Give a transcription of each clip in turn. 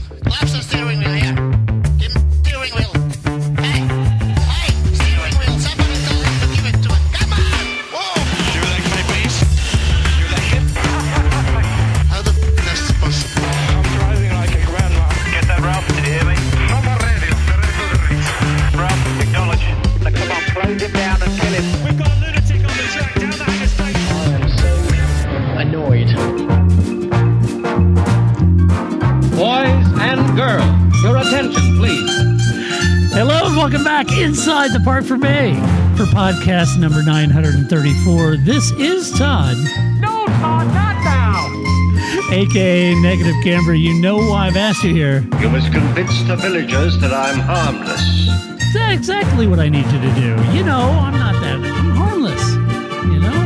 Lapse the steering wheel here. Give me the steering wheel. Hey, steering wheel. Somebody tell him to give it to him. Come on. Whoa. Your leg, mate, please. Your leg. How the f*** is this possible? I'm driving like a grandma. Get that, Ralph. Did you hear me? From the radio. The rest of the race. Ralph, acknowledge. Now, come on, close him down and kill him. We've got a lunatic on the track down the Hanger straight. I am so annoyed. Boys and girls, your attention, please. Hello and welcome back inside the Park for May for podcast number 934. This is Todd, No, Todd, not now. aka Negative Camber. You know why I've asked you here. You must convince the villagers that I'm harmless. That's exactly what I need you to do. You know, I'm harmless, you know?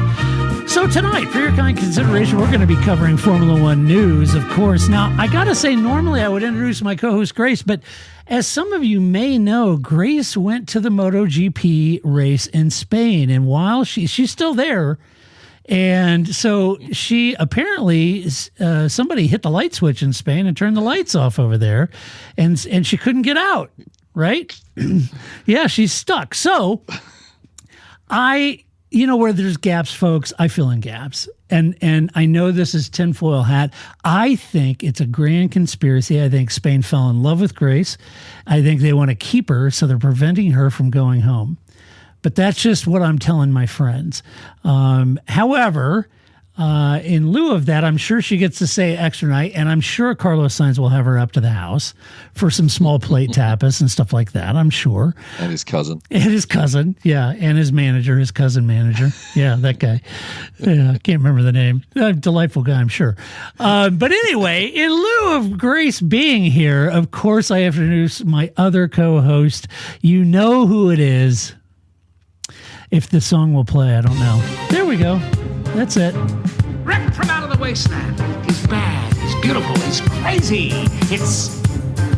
So tonight, for your kind consideration, we're going to be covering Formula One news, of course. Now, I got to say, normally I would introduce my co-host, Grace, but as some of you may know, Grace went to the MotoGP race in Spain, and while she's still there, and so she apparently, somebody hit the light switch in Spain and turned the lights off over there, and she couldn't get out, right? Yeah, she's stuck. So you know, where there's gaps, folks, I fill in gaps. And I know this is tinfoil hat. I think it's a grand conspiracy. I think Spain fell in love with Grace. I think they want to keep her, so they're preventing her from going home. But that's just what I'm telling my friends. However, in lieu of that, I'm sure she gets to stay extra night, and I'm sure Carlos Sainz will have her up to the house for some small plate tapas and stuff like that, I'm sure. And his cousin. Yeah, and his manager, his cousin manager. Yeah, that guy. Yeah, I can't remember the name. Delightful guy, I'm sure. But anyway, in lieu of Grace being here, of course, I have to introduce my other co-host. You know who it is. If the song will play, I don't know. There we go. That's it. Ripped from out of the wasteland. He's bad, he's beautiful, he's crazy. It's...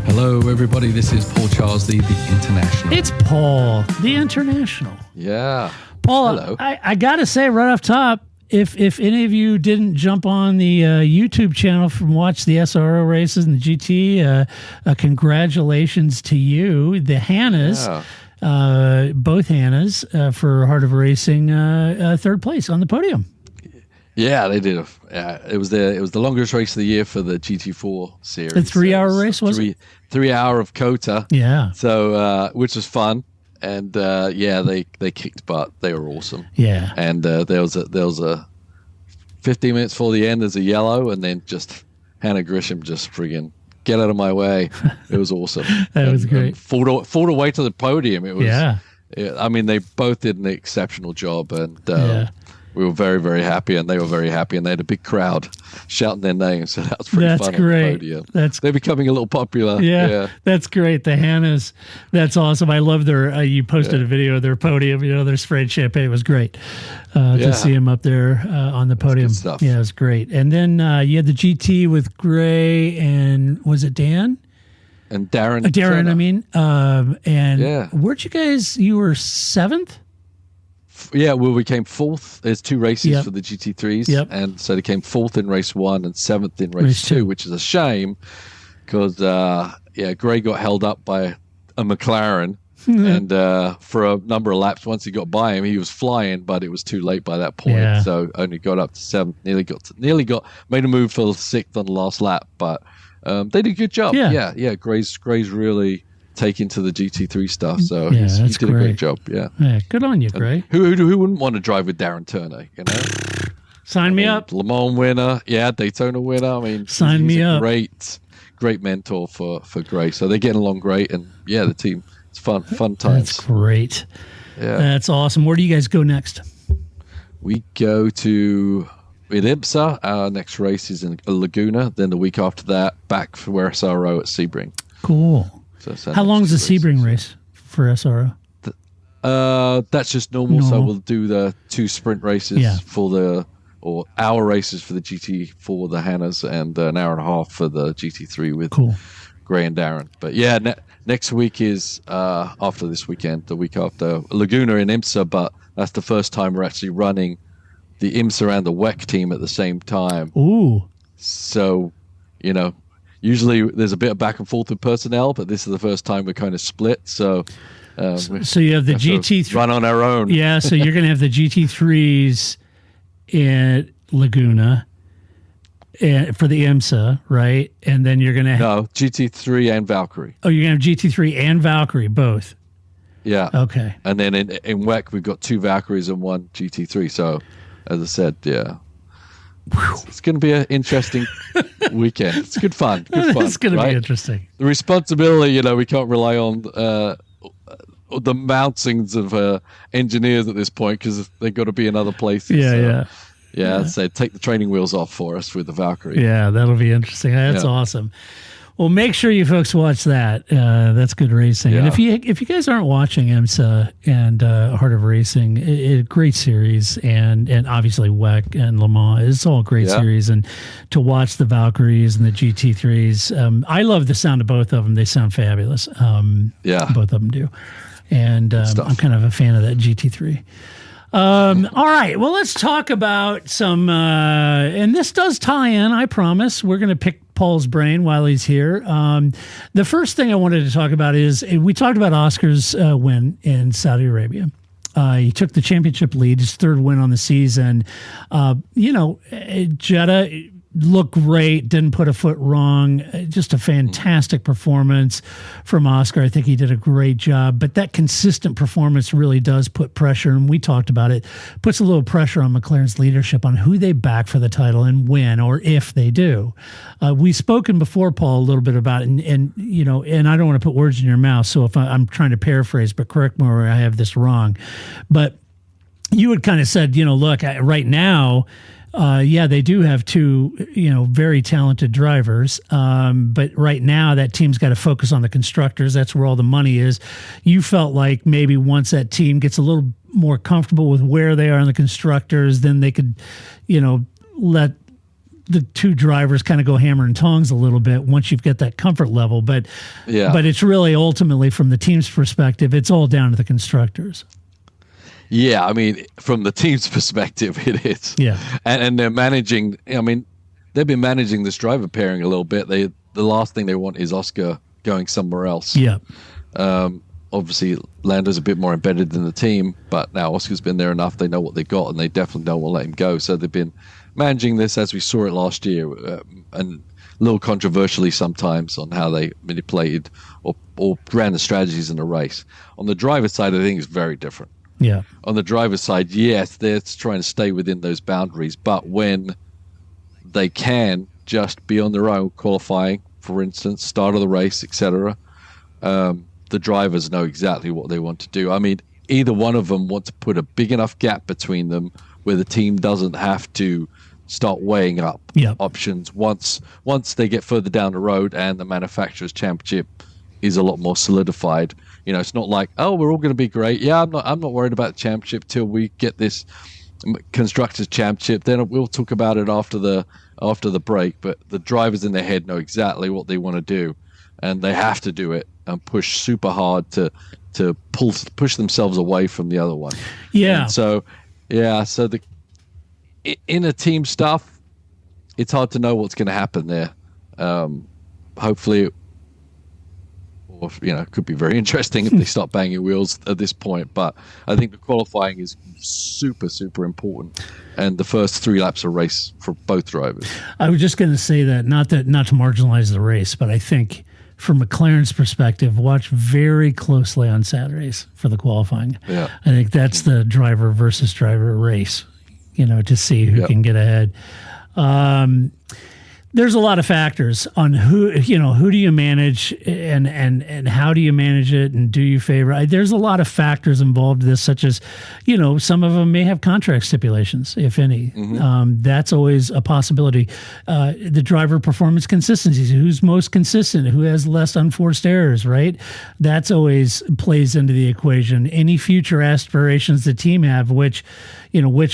Hello, everybody. This is Paul Charles, the International. It's Paul, the International. Yeah. Paul, hello. I got to say right off top, if any of you didn't jump on the YouTube channel from watch the SRO races and the GT, congratulations to you, the Hannahs. Yeah. Both Hannahs for Heart of Racing, third place on the podium. Yeah, they did. It was the longest race of the year for the GT4 series. The 3-hour race, was it? 3 hour of Kota. Yeah. So, which was fun, and they kicked butt. They were awesome. Yeah. And there was a 15 minutes before the end. There's a yellow, and then just Hannah Grisham just friggin' get out of my way. It was awesome. That was great. Fought away to the podium. It was. Yeah. I mean, they both did an exceptional job, and we were very, very happy, and they were very happy, and they had a big crowd shouting their names. So that was pretty fun. That's great. On the podium. They're becoming a little popular. Yeah, that's great. The Hannahs, that's awesome. I love their. You posted a video of their podium. You know, their sprayed champagne. It was great to see them up there on the podium. Good stuff. Yeah, it was great. And then you had the GT with Gray and was it Dan? And Darren. Darren, Turner. I mean. And where'd you guys? You were seventh. Yeah, well, we came fourth. There's two races for the GT3s. Yep. And so they came fourth in race 1 and seventh in race 2, which is a shame because, Gray got held up by a McLaren. And for a number of laps, once he got by him, he was flying, but it was too late by that point. Yeah. So only got up to 7th, made a move for the 6th on the last lap. But they did a good job. Yeah. Gray's really taking to the GT3 stuff, so he did a great job. Yeah, good on you, Gray. Who wouldn't want to drive with Darren Turner? You know, sign me up. Le Mans winner, Daytona winner. I mean, sign me up. Great mentor for Gray. So they're getting along great, and the team. It's fun times. That's great. Yeah, that's awesome. Where do you guys go next? We go to IMSA. Our next race is in Laguna. Then the week after that, back for SRO at Sebring. Cool. So how long is the Sebring race for SRO? That's just normal. So we'll do the 2 sprint races for hour races for the GT for the Hannahs and an hour and a half for the GT3 with Gray and Darren. But next week is after this weekend, the week after Laguna in IMSA, but that's the first time we're actually running the IMSA and the WEC team at the same time. Ooh. So, usually there's a bit of back and forth with personnel, but this is the first time we're kind of split. So you have the GT3 run on our own. Yeah, so you're going to have the GT3s in Laguna for the IMSA, right? And then you're going to have... No, GT3 and Valkyrie. Oh, you're going to have GT3 and Valkyrie, both. Yeah. Okay. And then in WEC, we've got 2 Valkyries and 1 GT3. So, as I said, yeah. It's going to be an interesting weekend. It's good fun. It's going to be interesting. The responsibility, we can't rely on the mountings of engineers at this point because they've got to be in other places. Yeah, I'd say take the training wheels off for us with the Valkyrie. Yeah, that'll be interesting. That's awesome. Well, make sure you folks watch that. That's good racing. Yeah. And if you guys aren't watching IMSA and Heart of Racing, great series, and obviously WEC and Le Mans, it's all a great series. And to watch the Valkyries and the GT3s, I love the sound of both of them. They sound fabulous. Both of them do. And I'm kind of a fan of that GT3. All right. Well, let's talk about some, and this does tie in, I promise. We're going to pick Paul's brain while he's here. The first thing I wanted to talk about is we talked about Oscar's win in Saudi Arabia. He took the championship lead, his 3rd win on the season. Jeddah looked great, didn't put a foot wrong. Just a fantastic performance from Oscar. I think he did a great job, but that consistent performance really does put pressure, and we talked about it, puts a little pressure on McLaren's leadership on who they back for the title and when, or if they do. We've spoken before, Paul, a little bit about it, and I don't want to put words in your mouth, so if I'm trying to paraphrase, but correct me where I have this wrong. But you had kind of said, look, right now, they do have 2, very talented drivers. But right now that team's got to focus on the constructors. That's where all the money is. You felt like maybe once that team gets a little more comfortable with where they are in the constructors, then they could, let the 2 drivers kind of go hammer and tongs a little bit once you've got that comfort level. But it's really ultimately from the team's perspective, it's all down to the constructors. Yeah, I mean, from the team's perspective, it is. Yeah. And they're managing, they've been managing this driver pairing a little bit. The last thing they want is Oscar going somewhere else. Yeah. Obviously, Lando's a bit more embedded in the team, but now Oscar's been there enough. They know what they've got, and they definitely don't want to let him go. So they've been managing this as we saw it last year, and a little controversially sometimes on how they manipulated or ran the strategies in the race. On the driver's side, I think it's very different. Yeah. On the driver's side, yes, they're trying to stay within those boundaries, but when they can just be on their own, qualifying, for instance, start of the race, etc., the drivers know exactly what they want to do. I mean, either one of them want to put a big enough gap between them where the team doesn't have to start weighing up options once they get further down the road and the manufacturer's championship is a lot more solidified. It's not like, oh, we're all going to be great. Yeah, I'm not worried about the championship till we get this constructors championship. Then we'll talk about it after the break. But the drivers in their head know exactly what they want to do, and they have to do it and push super hard to push themselves away from the other one. Yeah. And so the in a team stuff, it's hard to know what's going to happen there. Hopefully. Or, it could be very interesting if they start banging wheels at this point. But I think the qualifying is super, super important. And the first 3 laps of race for both drivers. I was just going to say that, not to marginalize the race, but I think from McLaren's perspective, watch very closely on Saturdays for the qualifying. Yeah. I think that's the driver versus driver race, to see who can get ahead. There's a lot of factors on who do you manage and how do you manage it and do you favor. There's a lot of factors involved in this, such as, some of them may have contract stipulations, if any. Mm-hmm. That's always a possibility. The driver performance consistencies, who's most consistent, who has less unforced errors, right? That's always plays into the equation. Any future aspirations the team have, which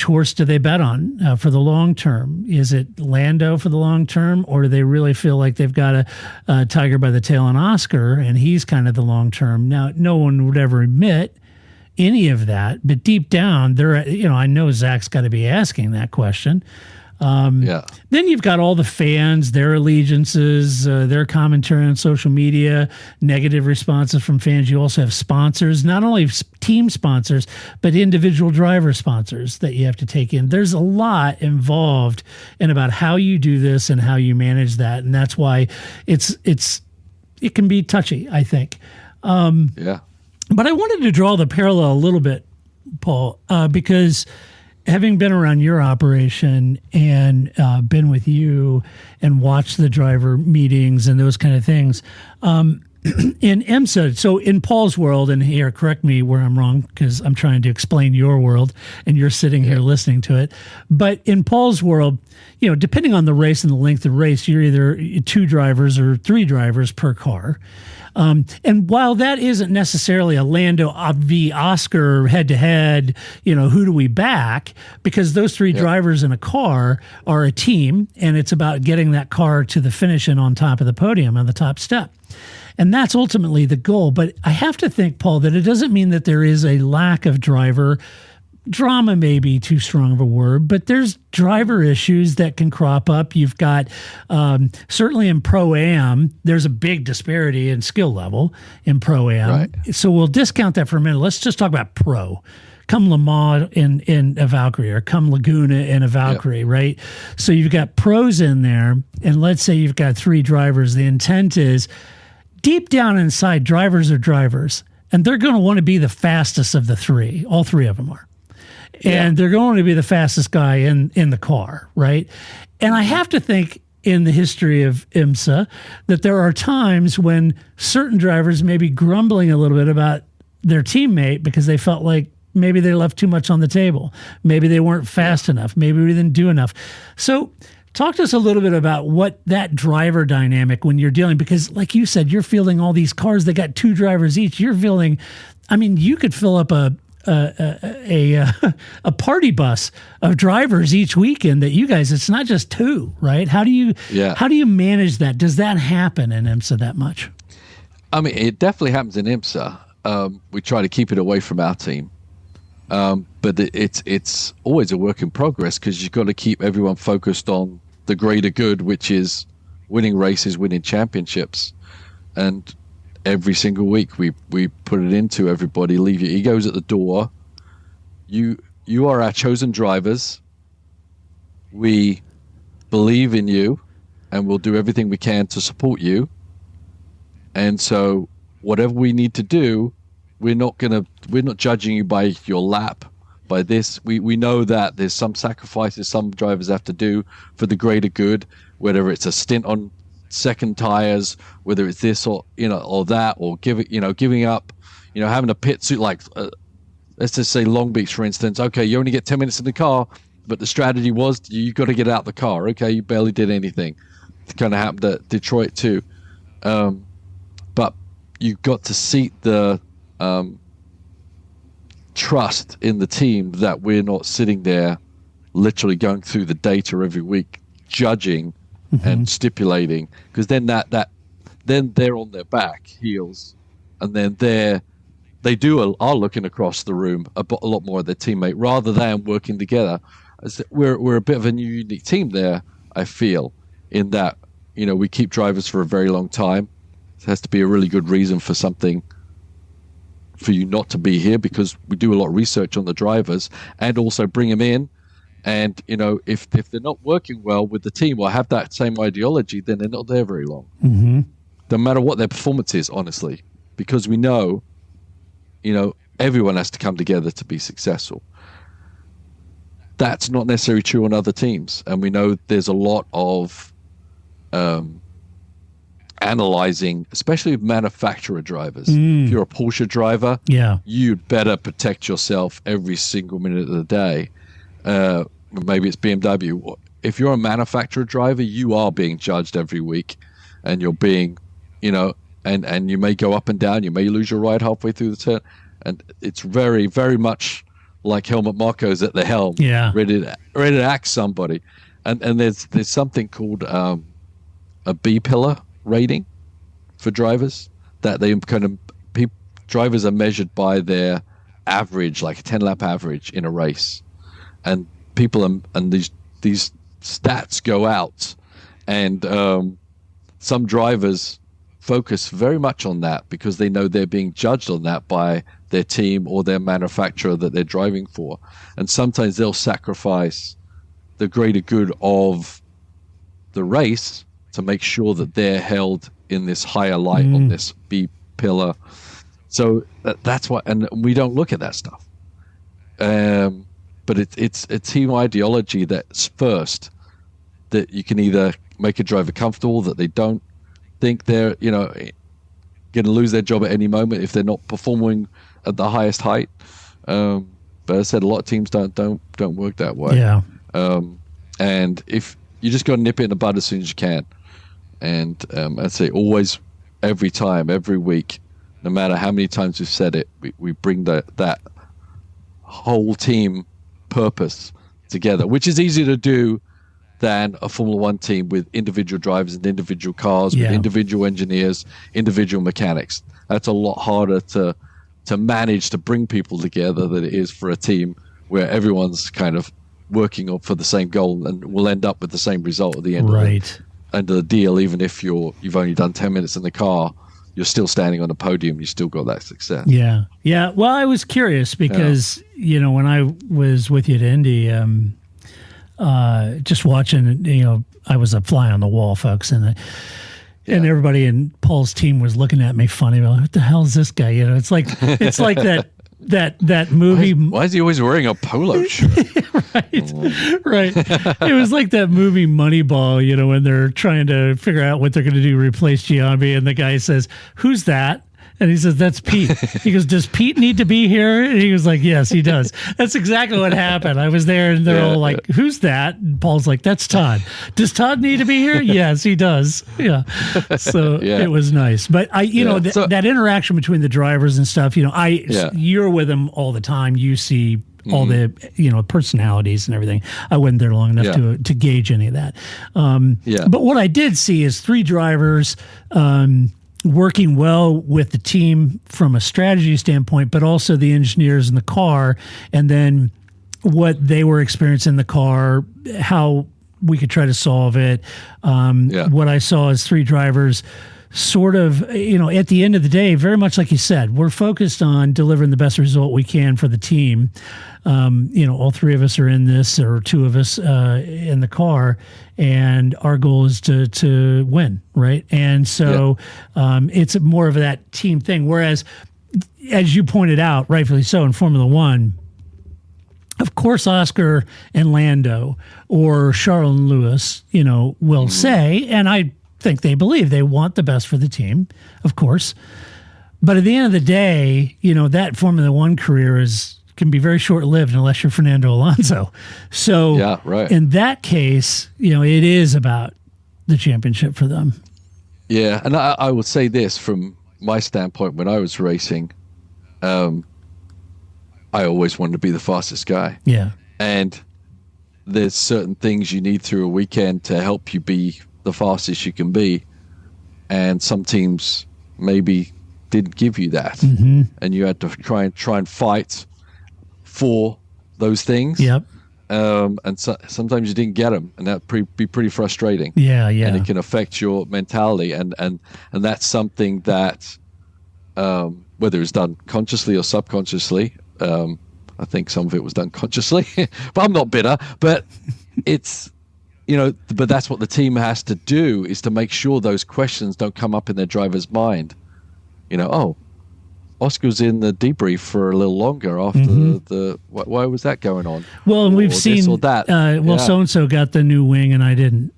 horse do they bet on for the long term? Is it Lando for the long term, or do they really feel like they've got a tiger by the tail on Oscar, and he's kind of the long term? Now, no one would ever admit any of that, but deep down, I know Zach's got to be asking that question. Then you've got all the fans, their allegiances, their commentary on social media, negative responses from fans. You also have sponsors, not only team sponsors, but individual driver sponsors that you have to take in. There's a lot involved in about how you do this and how you manage that. And that's why it can be touchy, I think. But I wanted to draw the parallel a little bit, Paul, because having been around your operation and been with you and watched the driver meetings and those kind of things, in IMSA, so in Paul's world, and here, correct me where I'm wrong because I'm trying to explain your world and you're sitting here listening to it. But in Paul's world, depending on the race and the length of the race, you're either 2 drivers or 3 drivers per car. And while that isn't necessarily a Lando v. Oscar head-to-head, who do we back? Because those 3 drivers in a car are a team, and it's about getting that car to the finish and on top of the podium, on the top step. And that's ultimately the goal. But I have to think, Paul, that it doesn't mean that there is a lack of driver drama, may be too strong of a word, but there's driver issues that can crop up. You've got certainly in Pro-Am, there's a big disparity in skill level in Pro-Am. Right. So we'll discount that for a minute. Let's just talk about Pro. Come Le Mans in a Valkyrie, or come Laguna in a Valkyrie, right? So you've got pros in there, and let's say you've got 3 drivers. The intent is, deep down inside, drivers are drivers, and they're going to want to be the fastest of the 3. All 3 of them are. And they're going to be the fastest guy in the car, right? And I have to think in the history of IMSA that there are times when certain drivers may be grumbling a little bit about their teammate because they felt like maybe they left too much on the table. Maybe they weren't fast enough. Maybe we didn't do enough. So talk to us a little bit about what that driver dynamic when you're dealing, because like you said, you're fielding all these cars. They got 2 drivers each. You're fielding, you could fill up a party bus of drivers each weekend that you guys, it's not just 2, right? How do you manage that? Does that happen in IMSA that much? It definitely happens in IMSA. We try to keep it away from our team. But it's always a work in progress because you've got to keep everyone focused on the greater good, which is winning races, winning championships. And every single week we put it into everybody, leave your egos at the door. You are our chosen drivers. We believe in you and we'll do everything we can to support you. And so whatever we need to do, we're not judging you by your lap, by this. We know that there's some sacrifices some drivers have to do for the greater good, whether it's a stint on second tires, whether it's this or or that, or giving up, having a pit suit, like let's just say Long Beach, for instance. Okay, you only get 10 minutes in the car, but the strategy was you got to get out the car. Okay, you barely did anything. It kind of happened at Detroit too, but you got to seat the trust in the team that we're not sitting there literally going through the data every week judging and stipulating, because then then they're on their back heels, and then they are looking across the room a lot more at their teammate rather than working together. We're a bit of a new unique team there, I feel, in that we keep drivers for a very long time. It has to be a really good reason for you not to be here, because we do a lot of research on the drivers and also bring them in. And, if they're not working well with the team or have that same ideology, then they're not there very long. Mm-hmm. No matter what their performance is, honestly, because we know, everyone has to come together to be successful. That's not necessarily true on other teams. And we know there's a lot of analyzing, especially with manufacturer drivers. If you're a Porsche driver, you'd better protect yourself every single minute of the day. Maybe it's BMW. If you're a manufacturer driver, you are being judged every week, and you're being, and you may go up and down. You may lose your ride halfway through the turn, and it's very, very much like Helmut Marko's at the helm, ready to axe somebody. And there's something called a B pillar rating for drivers that they drivers are measured by their average, like a 10-lap average in a race. And people and these stats go out, and some drivers focus very much on that because they know they're being judged on that by their team or their manufacturer that they're driving for. And sometimes they'll sacrifice the greater good of the race to make sure that they're held in this higher light on this B pillar. So that's why, and we don't look at that stuff. But it's a team ideology that's first, that you can either make a driver comfortable, that they don't think they're, going to lose their job at any moment if they're not performing at the highest height. But as I said, a lot of teams don't work that way. Yeah. And if you just got to nip it in the bud as soon as you can, and I'd say always, every time, every week, no matter how many times we've said it, we bring that whole team purpose together, which is easier to do than a Formula One team with individual drivers and individual cars, with individual engineers, individual mechanics. That's a lot harder to manage, to bring people together, than it is for a team where everyone's kind of working for the same goal and will end up with the same result at the end of the deal. Even if you've only done 10 minutes in the car, you're still standing on the podium. You still got that success. Yeah. Yeah. Well, I was curious because, when I was with you at Indy, just watching, I was a fly on the wall, folks. And everybody in Paul's team was looking at me funny. Like, what the hell is this guy? It's like that movie. Why is he always wearing a polo shirt? Right. It was like that movie Moneyball, when they're trying to figure out what they're going to do to replace Giambi, and the guy says, "Who's that?" And he says, "That's Pete." He goes, "Does Pete need to be here?" And he was like, "Yes, he does." That's exactly what happened. I was there, and they're all like, "Who's that?" And Paul's like, "That's Todd." "Does Todd need to be here?" "Yes, he does." Yeah. So it was nice. But that interaction between the drivers and stuff, you're with them all the time. You see all the personalities and everything. I wasn't there long enough to gauge any of that. But what I did see is three drivers working well with the team from a strategy standpoint, but also the engineers in the car, and then what they were experiencing in the car, how we could try to solve it. What I saw is three drivers sort of, at the end of the day, very much like you said, we're focused on delivering the best result we can for the team. All three of us are in this, or two of us in the car, and our goal is to win, right? And so it's more of that team thing. Whereas, as you pointed out, rightfully so, in Formula One, of course, Oscar and Lando or Charles and Lewis, will say, and I think they believe they want the best for the team, of course. But at the end of the day, that Formula One career can be very short-lived unless you're Fernando Alonso. So in that case, it is about the championship for them. Yeah, and I would say this from my standpoint when I was racing, I always wanted to be the fastest guy. Yeah. And there's certain things you need through a weekend to help you be the fastest you can be. And some teams maybe didn't give you that. And you had to try and fight for those things. Yep. And sometimes you didn't get them, and that be pretty frustrating. Yeah. And it can affect your mentality, and that's something that whether it's done consciously or subconsciously, I think some of it was done consciously, but I'm not bitter. But it's but that's what the team has to do, is to make sure those questions don't come up in their driver's mind. Oscar's in the debrief for a little longer after why was that going on? Well, and we've seen that. So-and-so got the new wing and I didn't.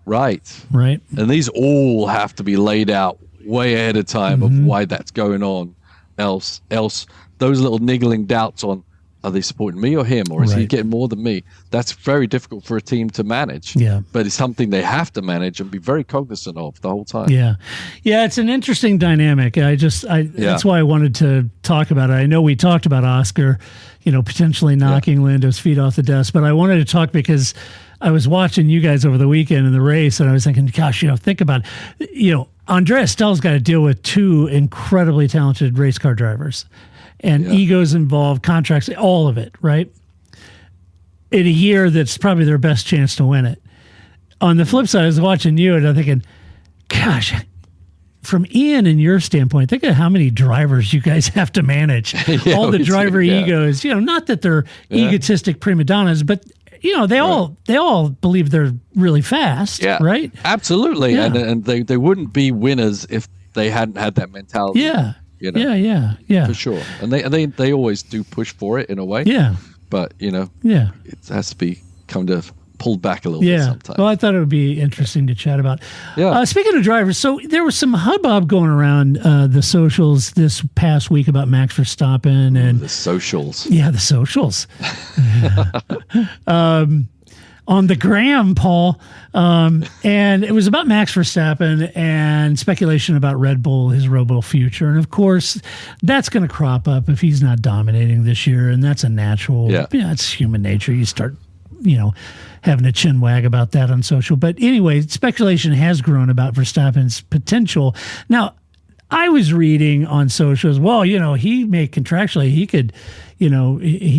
Right. And these all have to be laid out way ahead of time of why that's going on. Else those little niggling doubts on, are they supporting me or him, or is he getting more than me? That's very difficult for a team to manage. Yeah. But it's something they have to manage and be very cognizant of the whole time. Yeah. Yeah, it's an interesting dynamic. That's why I wanted to talk about it. I know we talked about Oscar, potentially knocking Lando's feet off the desk, but I wanted to talk because I was watching you guys over the weekend in the race, and I was thinking, gosh, think about it. Andrea Stell's got to deal with two incredibly talented race car drivers. And egos involved, contracts, all of it, right? in a year that's probably their best chance to win it. On the flip side, I was watching you and I'm thinking, gosh, from Ian and your standpoint, think of how many drivers you guys have to manage. All the driver egos, not that they're egotistic prima donnas, but they all believe they're really fast, right? Absolutely. Yeah. And they wouldn't be winners if they hadn't had that mentality. Yeah. Yeah. For sure. And they always do push for it in a way. Yeah. But, it has to be kind of pulled back a little bit sometimes. Well, I thought it would be interesting to chat about. Yeah. Speaking of drivers, so there was some hubbub going around the socials this past week about Max Verstappen and the socials. Yeah, the socials. On the gram, Paul, and it was about Max Verstappen and speculation about Red Bull, his Red Bull future. And of course, that's going to crop up if he's not dominating this year. And that's a natural, it's human nature. You start, having a chin wag about that on social. But anyway, speculation has grown about Verstappen's potential. Now, I was reading on socials, well, he may contractually, he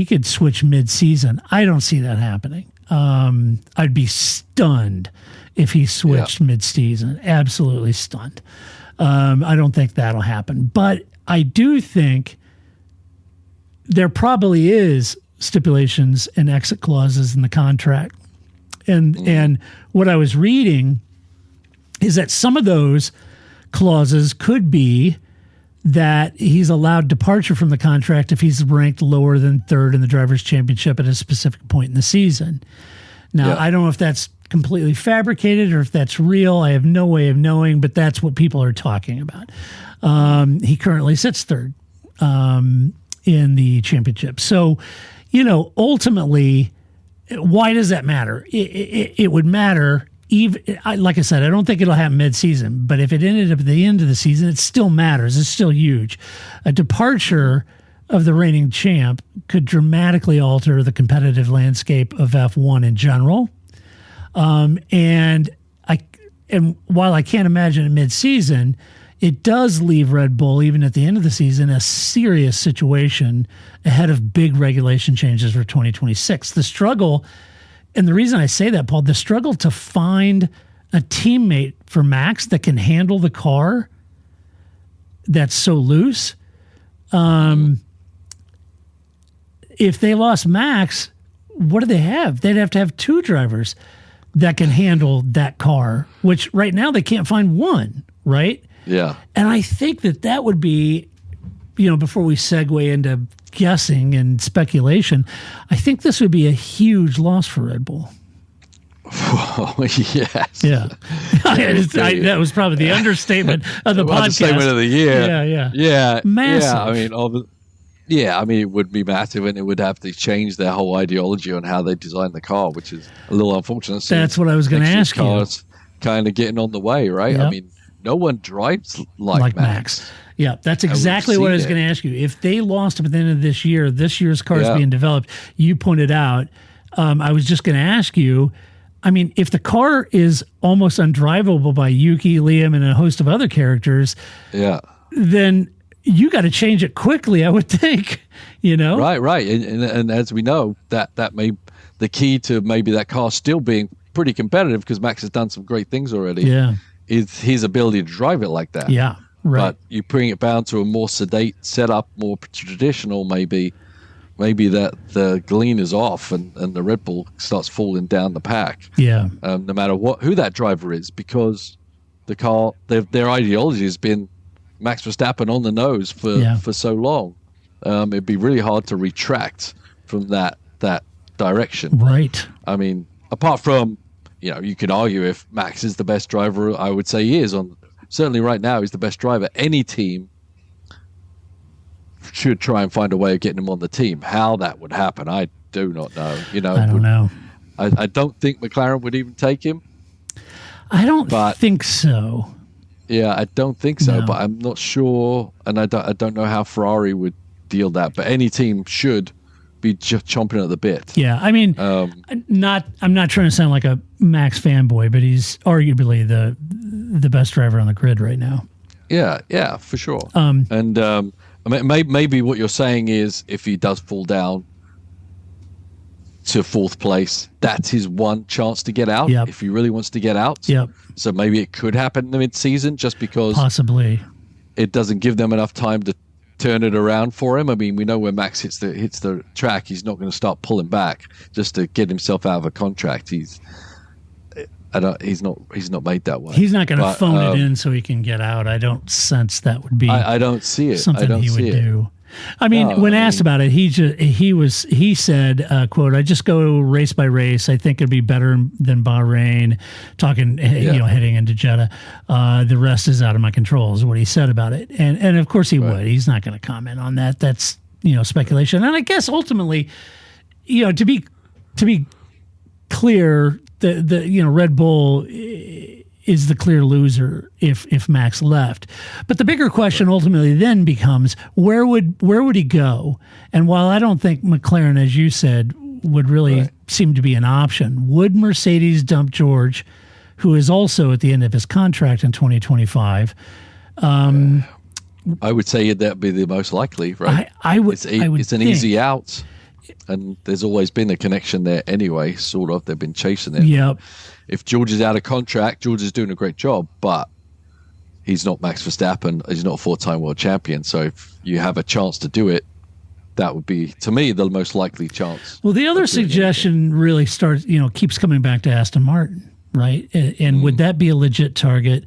could switch mid-season. I don't see that happening. I'd be stunned if he switched mid-season. Absolutely stunned. I don't think that'll happen. But I do think there probably is stipulations and exit clauses in the contract. And what I was reading is that some of those clauses could be that he's allowed departure from the contract if he's ranked lower than third in the Drivers' Championship at a specific point in the season. Now, I don't know if that's completely fabricated or if that's real. I have no way of knowing, but that's what people are talking about. He currently sits third in the championship. So, ultimately, why does that matter? It would matter. Even like I said, I don't think it'll happen mid-season, but if it ended up at the end of the season, it still matters. It's still huge. A departure of the reigning champ could dramatically alter the competitive landscape of F1 in general. And while I can't imagine it mid-season, it does leave Red Bull, even at the end of the season, a serious situation ahead of big regulation changes for 2026. The struggle, and the reason I say that, Paul, the struggle to find a teammate for Max that can handle the car that's so loose. If they lost Max, what do they have? They'd have to have two drivers that can handle that car, which right now they can't find one, right? Yeah. And I think that would be, before we segue into guessing and speculation, I think this would be a huge loss for Red Bull. Oh, yes. Yeah. That was probably the understatement of the podcast. Understatement of the year. Yeah. Massive. It would be massive, and it would have to change their whole ideology on how they design the car, which is a little unfortunate. That's what I was going to ask you. Cars kind of getting on the way, right? Yep. I mean, no one drives like Max. Yeah, that's exactly what I was going to ask you. If they lost him at the end of this year's car is being developed, you pointed out, I was just going to ask you, I mean, if the car is almost undrivable by Yuki, Liam, and a host of other characters, then you got to change it quickly, I would think, Right. And as we know, that may the key to maybe that car still being pretty competitive, because Max has done some great things already, is his ability to drive it like that. Yeah, right. But you bring it down to a more sedate setup, more traditional, maybe that the glean is off and the Red Bull starts falling down the pack. Yeah. No matter who that driver is, because the car, their ideology has been Max Verstappen on the nose for so long. It'd be really hard to retract from that direction. Right. I mean, apart from, you can argue if Max is the best driver, I would say he is. Certainly right now, he's the best driver. Any team should try and find a way of getting him on the team. How that would happen, I do not know. I don't know. I don't think McLaren would even take him. I don't think so. Yeah, I don't think so, No. but I'm not sure, and I don't know how Ferrari would deal that. But any team should be just chomping at the bit. Yeah, I mean, I'm not trying to sound like a Max fanboy, but he's arguably the best driver on the grid right now. Yeah, for sure. Maybe what you're saying is if he does fall down, to fourth place. That's his one chance to get out if he really wants to get out. So maybe it could happen in the mid-season just because possibly it doesn't give them enough time to turn it around for him. I mean, we know when Max hits the track, he's not going to start pulling back just to get himself out of a contract. He's not made that way. He's not going to phone it in so he can get out. I don't sense that would be. I don't see it. Something he would do. I mean, when asked about it, he said, "quote I just go race by race. I think it'd be better than Bahrain." Talking, heading into Jeddah. The rest is out of my control, is what he said about it. And of course he would. He's not going to comment on that. That's speculation. And I guess ultimately, to be clear, the Red Bull is the clear loser if Max left. But the bigger question ultimately then becomes where would he go? And while I don't think McLaren, as you said, would really seem to be an option, would Mercedes dump George, who is also at the end of his contract in 2025? I would say that'd be the most likely, right? I would. It's an easy out. And there's always been a connection there anyway, sort of. They've been chasing it. Yep. If George is out of contract, George is doing a great job, but he's not Max Verstappen. He's not a four-time world champion. So if you have a chance to do it, that would be, to me, the most likely chance. Well, the other suggestion really keeps coming back to Aston Martin, right? And would that be a legit target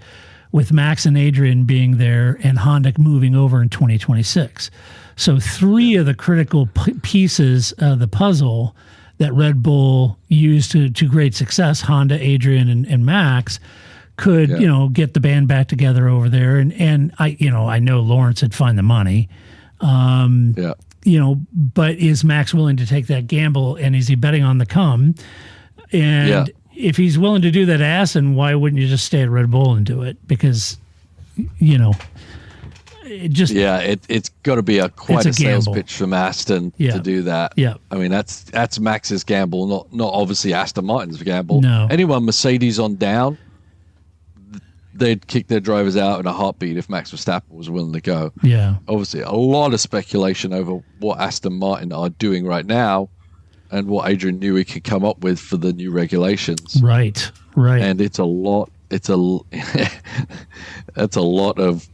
with Max and Adrian being there and Honda moving over in 2026? So three of the critical pieces of the puzzle that Red Bull used to great success, Honda, Adrian, and Max, could get the band back together over there. And I know Lawrence would find the money. But is Max willing to take that gamble, and is he betting on the come? And if he's willing to do that, Aston, why wouldn't you just stay at Red Bull and do it? Because it's got to be quite a sales pitch from Aston to do that. Yeah, I mean that's Max's gamble, not obviously Aston Martin's gamble. No, anyone Mercedes on down, they'd kick their drivers out in a heartbeat if Max Verstappen was willing to go. Yeah, obviously a lot of speculation over what Aston Martin are doing right now, and what Adrian Newey can come up with for the new regulations. Right, and it's a lot. It's a lot of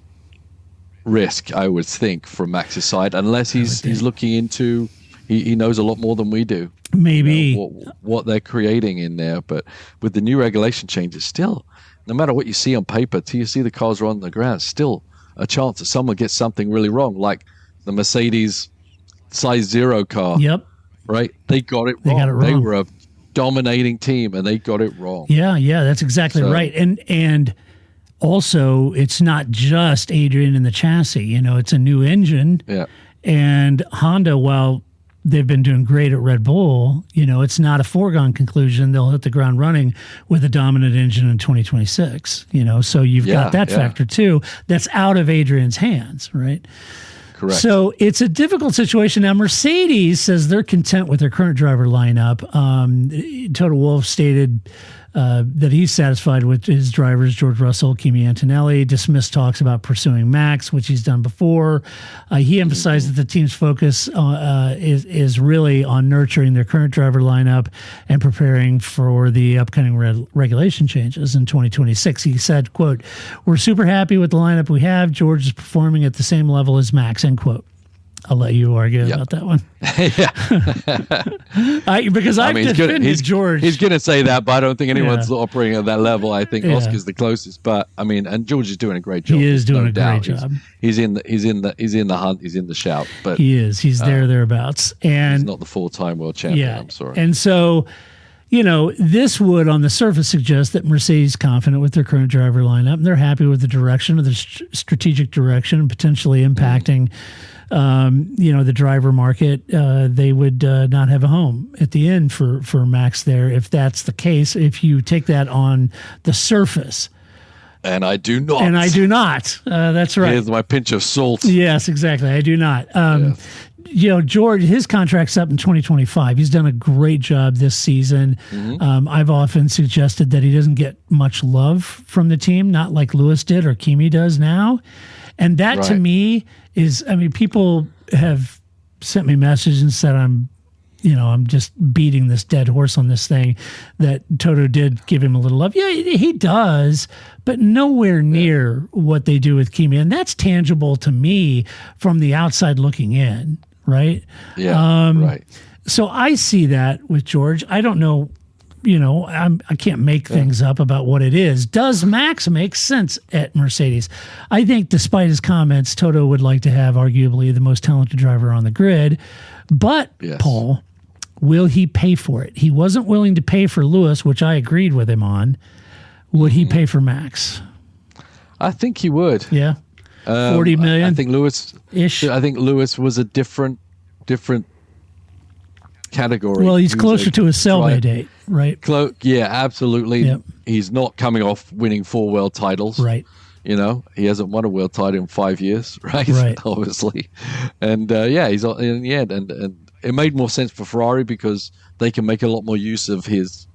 risk, I would think, from Max's side, unless he's looking into, he knows a lot more than we do. Maybe what they're creating in there. But with the new regulation changes, still, no matter what you see on paper, till you see the cars run on the ground, still a chance that someone gets something really wrong, like the Mercedes size 0 car. Yep. Right? They got it wrong. They were a dominating team, and they got it wrong. Yeah, that's exactly right. And also, it's not just Adrian in the chassis. It's a new engine. Yeah. And Honda, while they've been doing great at Red Bull, it's not a foregone conclusion they'll hit the ground running with a dominant engine in 2026. So you've got that factor too. That's out of Adrian's hands, right? Correct. So it's a difficult situation. Now, Mercedes says they're content with their current driver lineup. Toto Wolff stated that he's satisfied with his drivers, George Russell, Kimi Antonelli, dismissed talks about pursuing Max, which he's done before. He emphasized that the team's focus is really on nurturing their current driver lineup and preparing for the upcoming regulation changes in 2026. He said, quote, "We're super happy with the lineup we have. George is performing at the same level as Max," end quote. I'll let you argue about that one. Because I've defended George. He's going to say that, but I don't think anyone's operating at that level. I think Oscar's the closest, but I mean, and George is doing a great job. He is doing a great job. He's in the hunt. He's in the shout. But he is. He's thereabouts, and he's not the full-time world champion. I'm sorry. And so, this would, on the surface, suggest that Mercedes is confident with their current driver lineup, and they're happy with the direction of the strategic direction, and potentially impacting. The driver market, they would not have a home at the end for Max there if that's the case, if you take that on the surface. And I do not. That's right. Here's my pinch of salt. Yes, exactly. I do not. George, his contract's up in 2025. He's done a great job this season. I've often suggested that he doesn't get much love from the team, not like Lewis did or Kimi does now. And that to me is, people have sent me messages and said I'm I'm just beating this dead horse on this thing that Toto did give him a little love. Yeah, he does, but nowhere near what they do with Kimi. And that's tangible to me from the outside looking in, right? Yeah, right. So I see that with George. I don't know, I can't make things up about what it is. Does Max make sense at Mercedes? I think despite his comments, Toto would like to have arguably the most talented driver on the grid. But, Paul, will he pay for it? He wasn't willing to pay for Lewis, which I agreed with him on. Would he pay for Max? I think he would. Yeah. 40 million? I think Lewis-ish. I think Lewis was a different category. Well, he's closer to a sell-by date, right? Yeah, absolutely. Yep. He's not coming off winning 4 world titles. Right. He hasn't won a world title in 5 years, right? Obviously. And he's in the end. And it made more sense for Ferrari because they can make a lot more use of his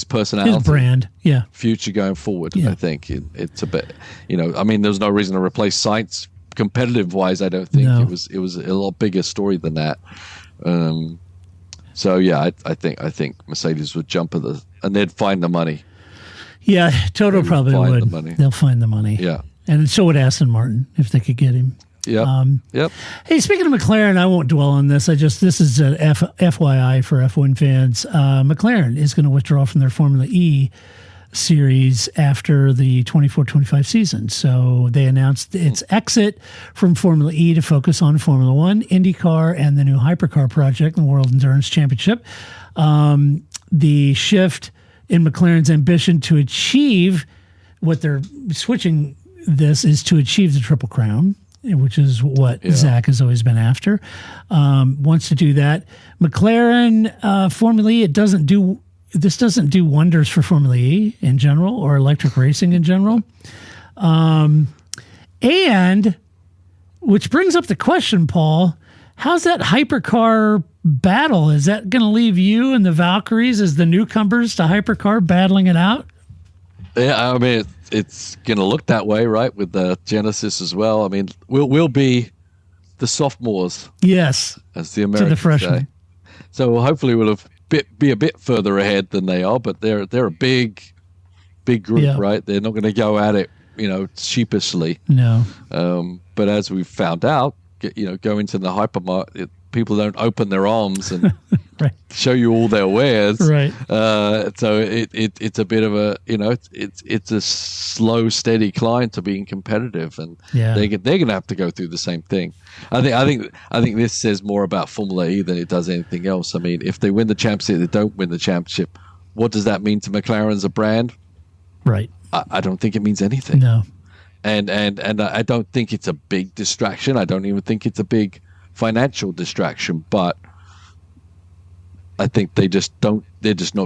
personality. His brand, future going forward, I think. It's a bit, there's no reason to replace Sainz competitive-wise, I don't think. No. It was a lot bigger story than that. I think Mercedes would jump at and they'd find the money. Yeah, Toto probably would. The money. They'll find the money. Yeah. And so would Aston Martin if they could get him. Yep. Hey, speaking of McLaren, I won't dwell on this. This is an FYI for F1 fans. McLaren is going to withdraw from their Formula E series after the 24-25 season. So they announced its exit from Formula E to focus on Formula One, IndyCar, and the new hypercar project, the World Endurance Championship. The shift in McLaren's ambition to achieve what they're switching this is to achieve the Triple Crown, which is what Zach has always been after. Wants to do that. McLaren Formula E, this doesn't do wonders for Formula E in general or electric racing in general. And which brings up the question, Paul, how's that hypercar battle? Is that going to leave you and the Valkyries as the newcomers to hypercar battling it out? Yeah, I mean, it's going to look that way, right, with the Genesis as well. I mean, we'll be the sophomores. Yes. As the Americans to the freshmen. say. So hopefully we'll be a bit further ahead than they are, but they're a big group, right? They're not going to go at it, sheepishly. No. But as we've found out, go into the hypermarket, people don't open their arms and show you all their wares. Right. So it's a bit of a, it's a slow, steady climb to being competitive, and they're going to have to go through the same thing. I think this says more about Formula E than it does anything else. I mean, if they win the championship, they don't win the championship. What does that mean to McLaren as a brand? Right. I don't think it means anything. No. And I don't think it's a big distraction. I don't even think it's a big financial distraction, but I think they're just not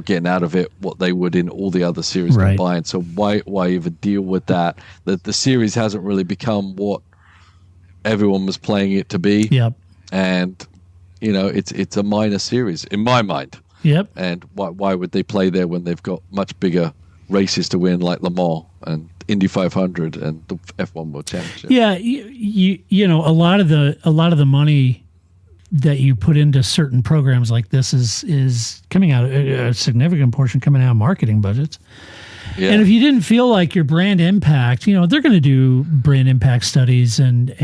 getting out of it what they would in all the other series combined. So why even deal with that? The series hasn't really become what everyone was playing it to be. Yep. And it's a minor series in my mind. Yep. And why would they play there when they've got much bigger races to win, like Le Mans and Indy 500 and the F1 World Championship? Yeah, a lot of the money that you put into certain programs like this is coming out, a significant portion coming out of marketing budgets. Yeah. And if you didn't feel like your brand impact, they're going to do brand impact studies and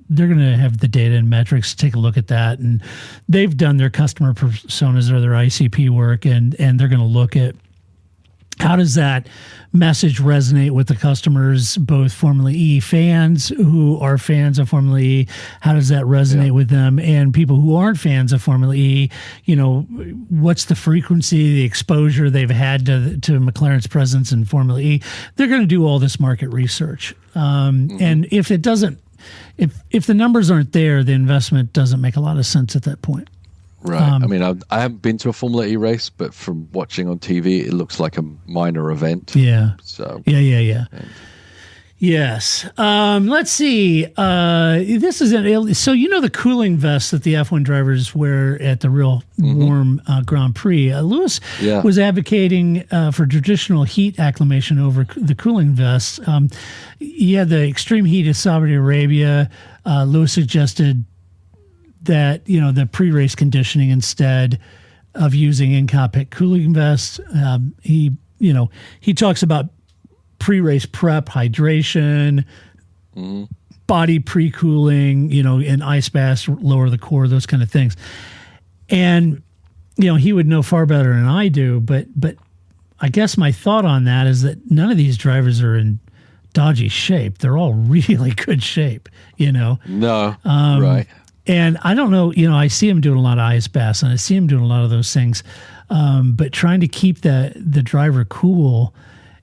they're going to have the data and metrics to take a look at that. And they've done their customer personas or their ICP work, and they're going to look at how does that message resonate with the customers, both Formula E fans who are fans of Formula E? How does that resonate with them? And people who aren't fans of Formula E, what's the frequency, the exposure they've had to McLaren's presence in Formula E? They're going to do all this market research. And if it doesn't, if the numbers aren't there, the investment doesn't make a lot of sense at that point. Right. I mean, I haven't been to a Formula E race, but from watching on TV, it looks like a minor event. Yeah. So. Yeah. Yes. Let's see. This is so the cooling vest that the F1 drivers wear at the real warm Grand Prix. Lewis was advocating for traditional heat acclimation over the cooling vests. The extreme heat of Saudi Arabia. Lewis suggested that, the pre-race conditioning instead of using in-cockpit cooling vests. He talks about pre-race prep, hydration, body pre-cooling, in ice baths, lower the core, those kind of things. And, he would know far better than I do, but I guess my thought on that is that none of these drivers are in dodgy shape. They're all really good shape, No. Right. And I don't know, I see him doing a lot of ice baths and I see him doing a lot of those things. But trying to keep the driver cool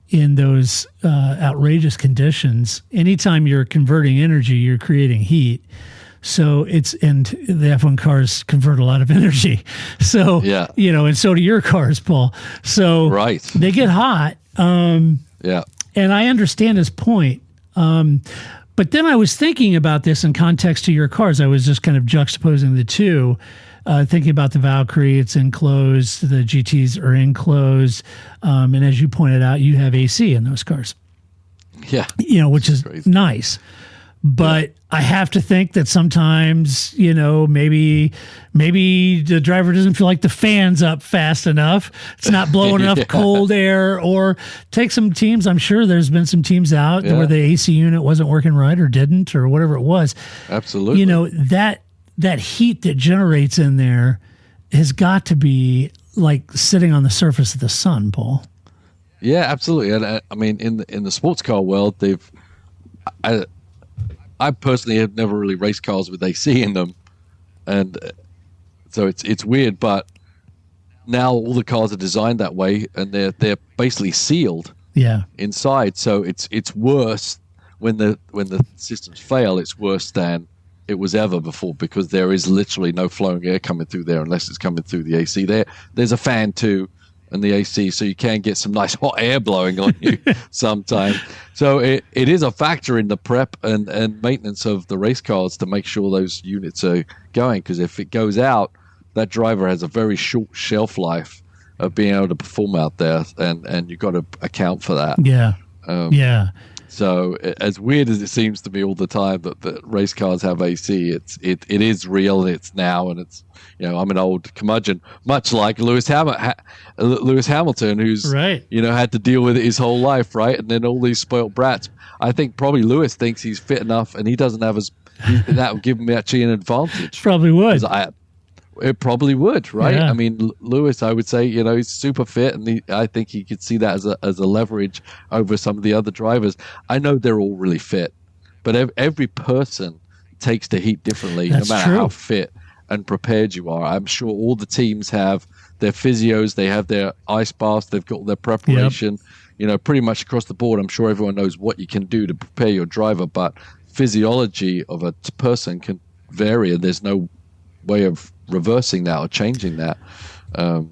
in those outrageous conditions, anytime you're converting energy, you're creating heat. So and the F1 cars convert a lot of energy. So, and so do your cars, Paul. So right. They get hot. Yeah. And I understand his point. But then I was thinking about this in context to your cars. I was just kind of juxtaposing the two, thinking about the Valkyrie, it's enclosed, the GTs are enclosed. And as you pointed out, you have AC in those cars. Yeah. Which is crazy. Nice. But I have to think that sometimes, maybe the driver doesn't feel like the fan's up fast enough. It's not blowing enough cold air. Or take some teams. I'm sure there's been some teams out where the AC unit wasn't working right or didn't or whatever it was. Absolutely. That heat that generates in there has got to be like sitting on the surface of the sun, Paul. Yeah, absolutely. And I mean, in the sports car world, I personally have never really raced cars with AC in them, and so it's weird. But now all the cars are designed that way, and they're basically sealed inside. So it's worse when the systems fail. It's worse than it was ever before, because there is literally no flowing air coming through there unless it's coming through the AC. There's a fan too, and the AC, so you can get some nice hot air blowing on you sometimes. So it is a factor in the prep and maintenance of the race cars to make sure those units are going, because if it goes out, that driver has a very short shelf life of being able to perform out there, and you've got to account for that. Yeah. So as weird as it seems to be all the time that the race cars have AC, it is real, and it's now, and it's, I'm an old curmudgeon, much like Lewis Hamilton, who's had to deal with it his whole life, right? And then all these spoiled brats. I think probably Lewis thinks he's fit enough, and he doesn't have that would give him actually an advantage. Probably would. It probably would, right? Yeah. I mean, Lewis, I would say, he's super fit, and I think he could see that as a leverage over some of the other drivers. I know they're all really fit, but every person takes the heat differently. That's no matter true. how fit and prepared you are. I'm sure all the teams have their physios, they have their ice baths, they've got their preparation. Pretty much across the board. I'm sure everyone knows what you can do to prepare your driver, but physiology of a person can vary, and there's no way of reversing that or changing that. But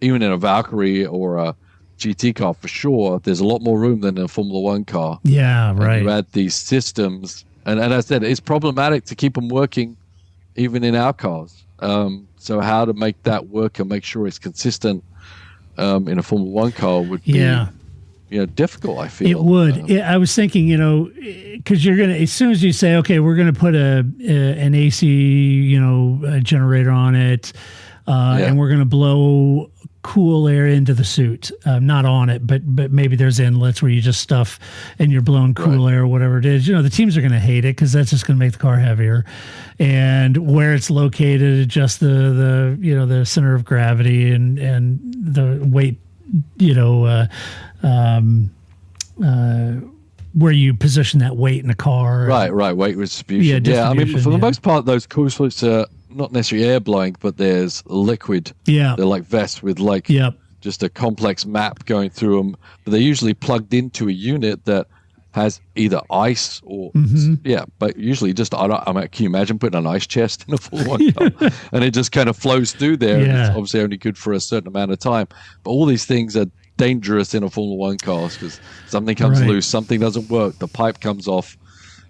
even in a Valkyrie or a GT car, for sure, there's a lot more room than in a Formula One car. Yeah, right. And you add these systems, and as I said, it's problematic to keep them working even in our cars. So how to make that work and make sure it's consistent in a Formula One car would be difficult, I feel. It would. I was thinking, because you're going to, as soon as you say, okay, we're going to put an AC, a generator on it, and we're going to blow cool air into the suit, not on it, but maybe there's inlets where you just stuff and you're blowing cool air or whatever it is. The teams are going to hate it because that's just going to make the car heavier. And where it's located, just the center of gravity and the weight, where you position that weight in a car. Right. Weight distribution. Yeah, I mean, for the most part, those cool suits are not necessarily air blowing, but there's liquid. Yeah. They're like vests with just a complex map going through them. But they're usually plugged into a unit that has either ice or, but usually just, can you imagine putting an ice chest in a full one car? And it just kind of flows through there. Yeah. And it's obviously only good for a certain amount of time. But all these things are dangerous in a Formula One car because something comes loose, something doesn't work, the pipe comes off.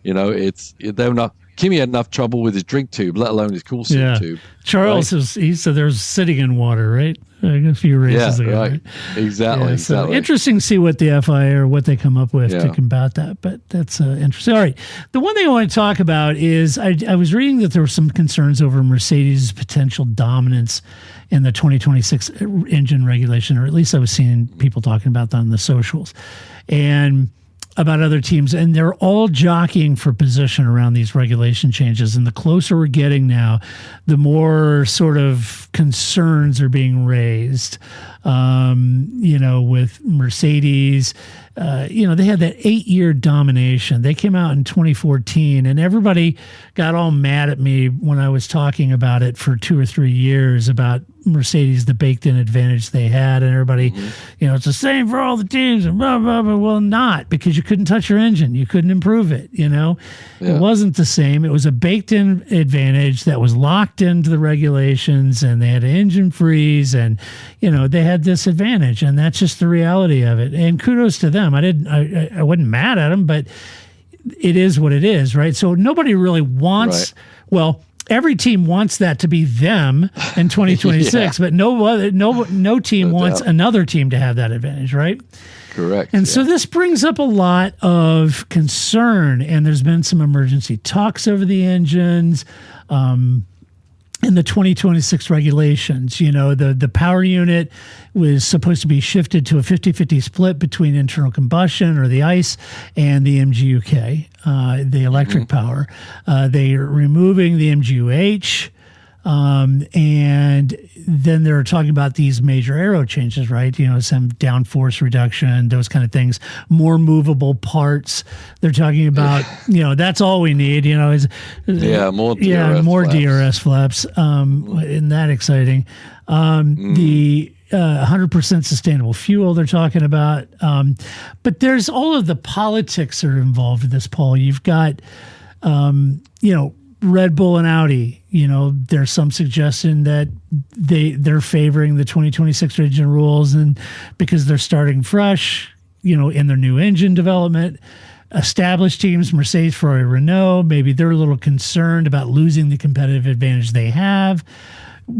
They're not. Kimi had enough trouble with his drink tube, let alone his cool suit tube. Charles he said there's sitting in water, right? A few races ago. Right. Exactly. So interesting to see what the FIA or what they come up with to combat that. But that's interesting. All right. The one thing I want to talk about is I was reading that there were some concerns over Mercedes' potential dominance in the 2026 engine regulation, or at least I was seeing people talking about that on the socials. And about other teams, and they're all jockeying for position around these regulation changes. And the closer we're getting now, the more sort of concerns are being raised. With Mercedes, they had that 8-year domination. They came out in 2014, and everybody got all mad at me when I was talking about it for 2 or 3 years about Mercedes, the baked-in advantage they had, and everybody, it's the same for all the teams, and blah, blah, blah. Well, not, because you couldn't touch your engine. You couldn't improve it, It wasn't the same. It was a baked-in advantage that was locked into the regulations, and they had an engine freeze, and, they had this advantage, and that's just the reality of it. And kudos to them. I wasn't mad at them, but it is what it is, right? So nobody really wants, every team wants that to be them in 2026, but no team wants another team to have that advantage, right? Correct. And so this brings up a lot of concern, and there's been some emergency talks over the engines. In the 2026 regulations, the power unit was supposed to be shifted to a 50-50 split between internal combustion, or the ICE, and the MGUK, the electric power. They are removing the MGUH, and then they're talking about these major aero changes, right? Some downforce reduction, those kind of things, more movable parts. They're talking about, that's all we need, is more DRS more flaps. DRS flaps. Isn't that exciting? The 100% sustainable fuel they're talking about. But there's all of the politics are involved in this, Paul. You've got, Red Bull and Audi, there's some suggestion that they're favoring the 2026 engine rules, and because they're starting fresh, in their new engine development. Established teams, Mercedes, Ferrari, Renault, maybe they're a little concerned about losing the competitive advantage they have,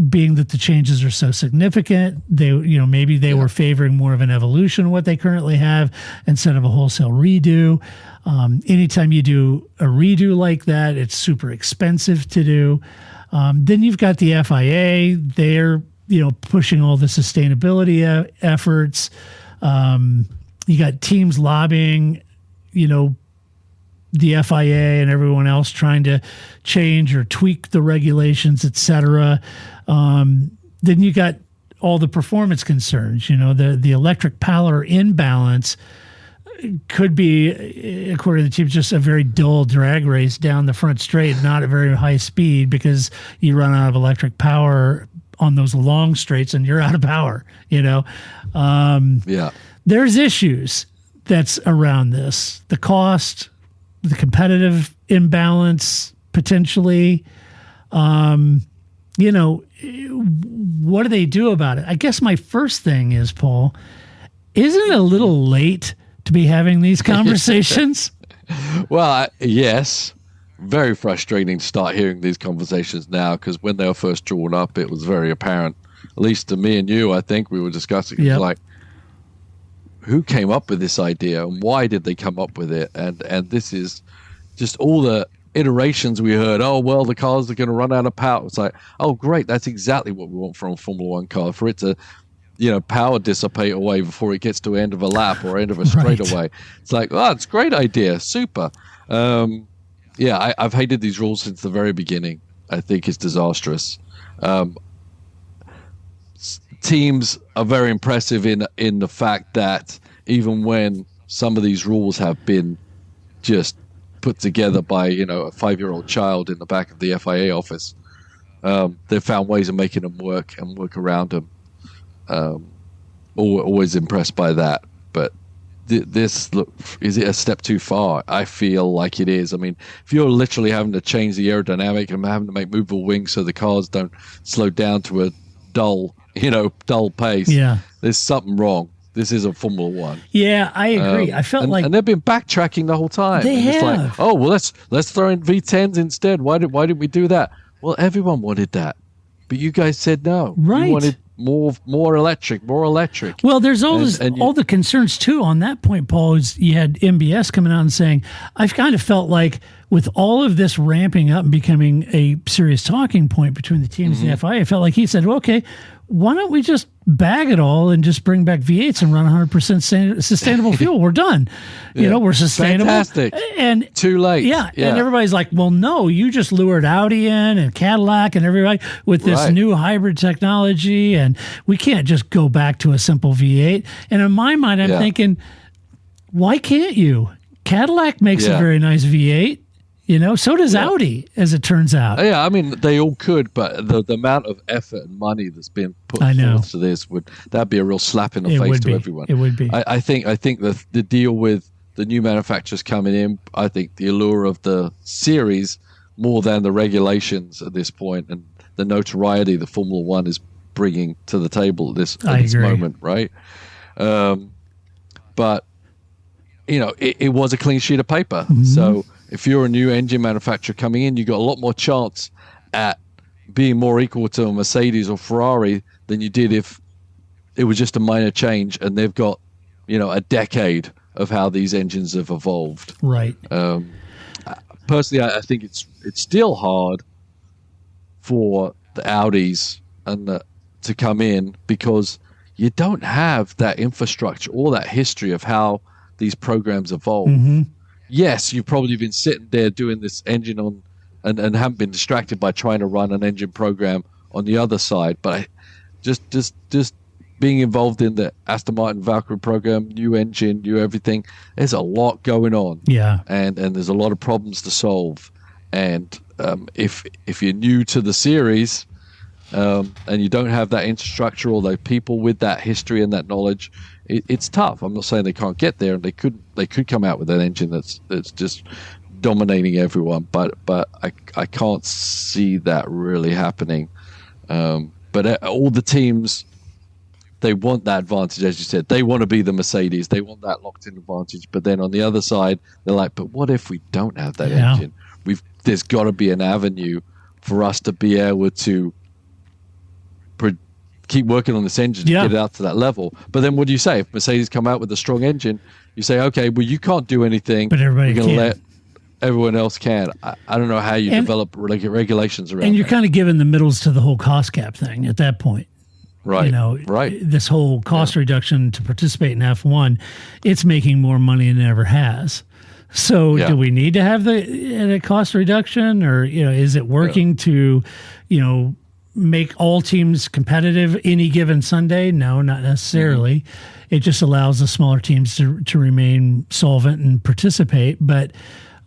being that the changes are so significant. Maybe they were favoring more of an evolution of what they currently have instead of a wholesale redo. Anytime you do a redo like that, it's super expensive to do. Then you've got the FIA. They're, pushing all the sustainability efforts. You got teams lobbying, the FIA and everyone else trying to change or tweak the regulations, et cetera. Then you got all the performance concerns, the electric power imbalance could be, according to the team, just a very dull drag race down the front straight, not at very high speed, because you run out of electric power on those long straights and you're out of power, There's issues that's around this. The cost, the competitive imbalance, potentially. What do they do about it? I guess my first thing is, Paul, isn't it a little late to be having these conversations? Well, yes. Very frustrating to start hearing these conversations now, because when they were first drawn up, it was very apparent, at least to me and you, I think we were discussing it, like, who came up with this idea and why did they come up with it? And this is just all the iterations we heard. Oh, well, the cars are going to run out of power. It's like, oh, great. That's exactly what we want from a Formula One car, for it to, power dissipate away before it gets to the end of a lap or end of a straightaway. It's like, oh, it's a great idea. Super. I've hated these rules since the very beginning. I think it's disastrous. Teams are very impressive in the fact that even when some of these rules have been just put together by a 5-year-old child in the back of the FIA office, they've found ways of making them work and work around them. Always impressed by that. But is it a step too far? I feel like it is. I mean, if you're literally having to change the aerodynamic and having to make movable wings so the cars don't slow down to a dull pace, there's something wrong. This is a Formula One. Yeah, I agree. I felt like, and they've been backtracking the whole time. They have. It's like, oh well, let's throw in V10s instead. Why did we do that? Well, everyone wanted that, but you guys said no. Right. You wanted more electric. Well, there's all all the concerns too on that point, Paul. Is you had MBS coming out and saying, I've kind of felt like with all of this ramping up and becoming a serious talking point between the teams and the FIA, I felt like he said, well, okay, why don't we just bag it all and just bring back V8s and run 100% sustainable fuel? We're done. You know, we're sustainable. Fantastic. And too late. Yeah. And everybody's like, well, no, you just lured Audi in and Cadillac and everybody with this new hybrid technology. And we can't just go back to a simple V8. And in my mind, I'm thinking, why can't you? Cadillac makes a very nice V8. You know, so does Audi, as it turns out. Yeah, I mean, they all could, but the amount of effort and money that's been put forth to this that'd be a real slap in the face to everyone. It would be. I think the deal with the new manufacturers coming in, I think the allure of the series more than the regulations at this point and the notoriety that Formula One is bringing to the table at this moment, right? But you know, it was a clean sheet of paper, so. If you're a new engine manufacturer coming in, you got a lot more chance at being more equal to a Mercedes or Ferrari than you did if it was just a minor change and they've got, you know, a decade of how these engines have evolved. Right. Personally, I think it's still hard for the Audis and to come in because you don't have that infrastructure or that history of how these programs evolve. Yes, you've probably been sitting there doing this engine on and haven't been distracted by trying to run an engine program on the other side. But just being involved in the Aston Martin Valkyrie program, new engine, new everything, there's a lot going on. Yeah. And there's a lot of problems to solve. And if you're new to the series and you don't have that infrastructure or those people with that history and that knowledge, it's tough. I'm not saying they can't get there, and they could come out with an engine that's just dominating everyone, but I can't see that really happening. But all the teams, they want that advantage, as you said. They want to be the Mercedes. They want that locked-in advantage. But then on the other side, they're like, but what if we don't have that engine? There's got to be an avenue for us to be able to keep working on this engine to get it out to that level. But then what do you say? If Mercedes come out with a strong engine, you say, okay, well, you can't do anything. But everybody can. Let everyone else can. I don't know how you develop regulations around and you're that. kind of giving the middles to the whole cost cap thing at that point. Right. You know, this whole cost reduction to participate in F1, it's making more money than it ever has. So do we need to have the cost reduction, or, you know, is it working to, you know, make all teams competitive any given Sunday? No, not necessarily. It just allows the smaller teams to remain solvent and participate. But,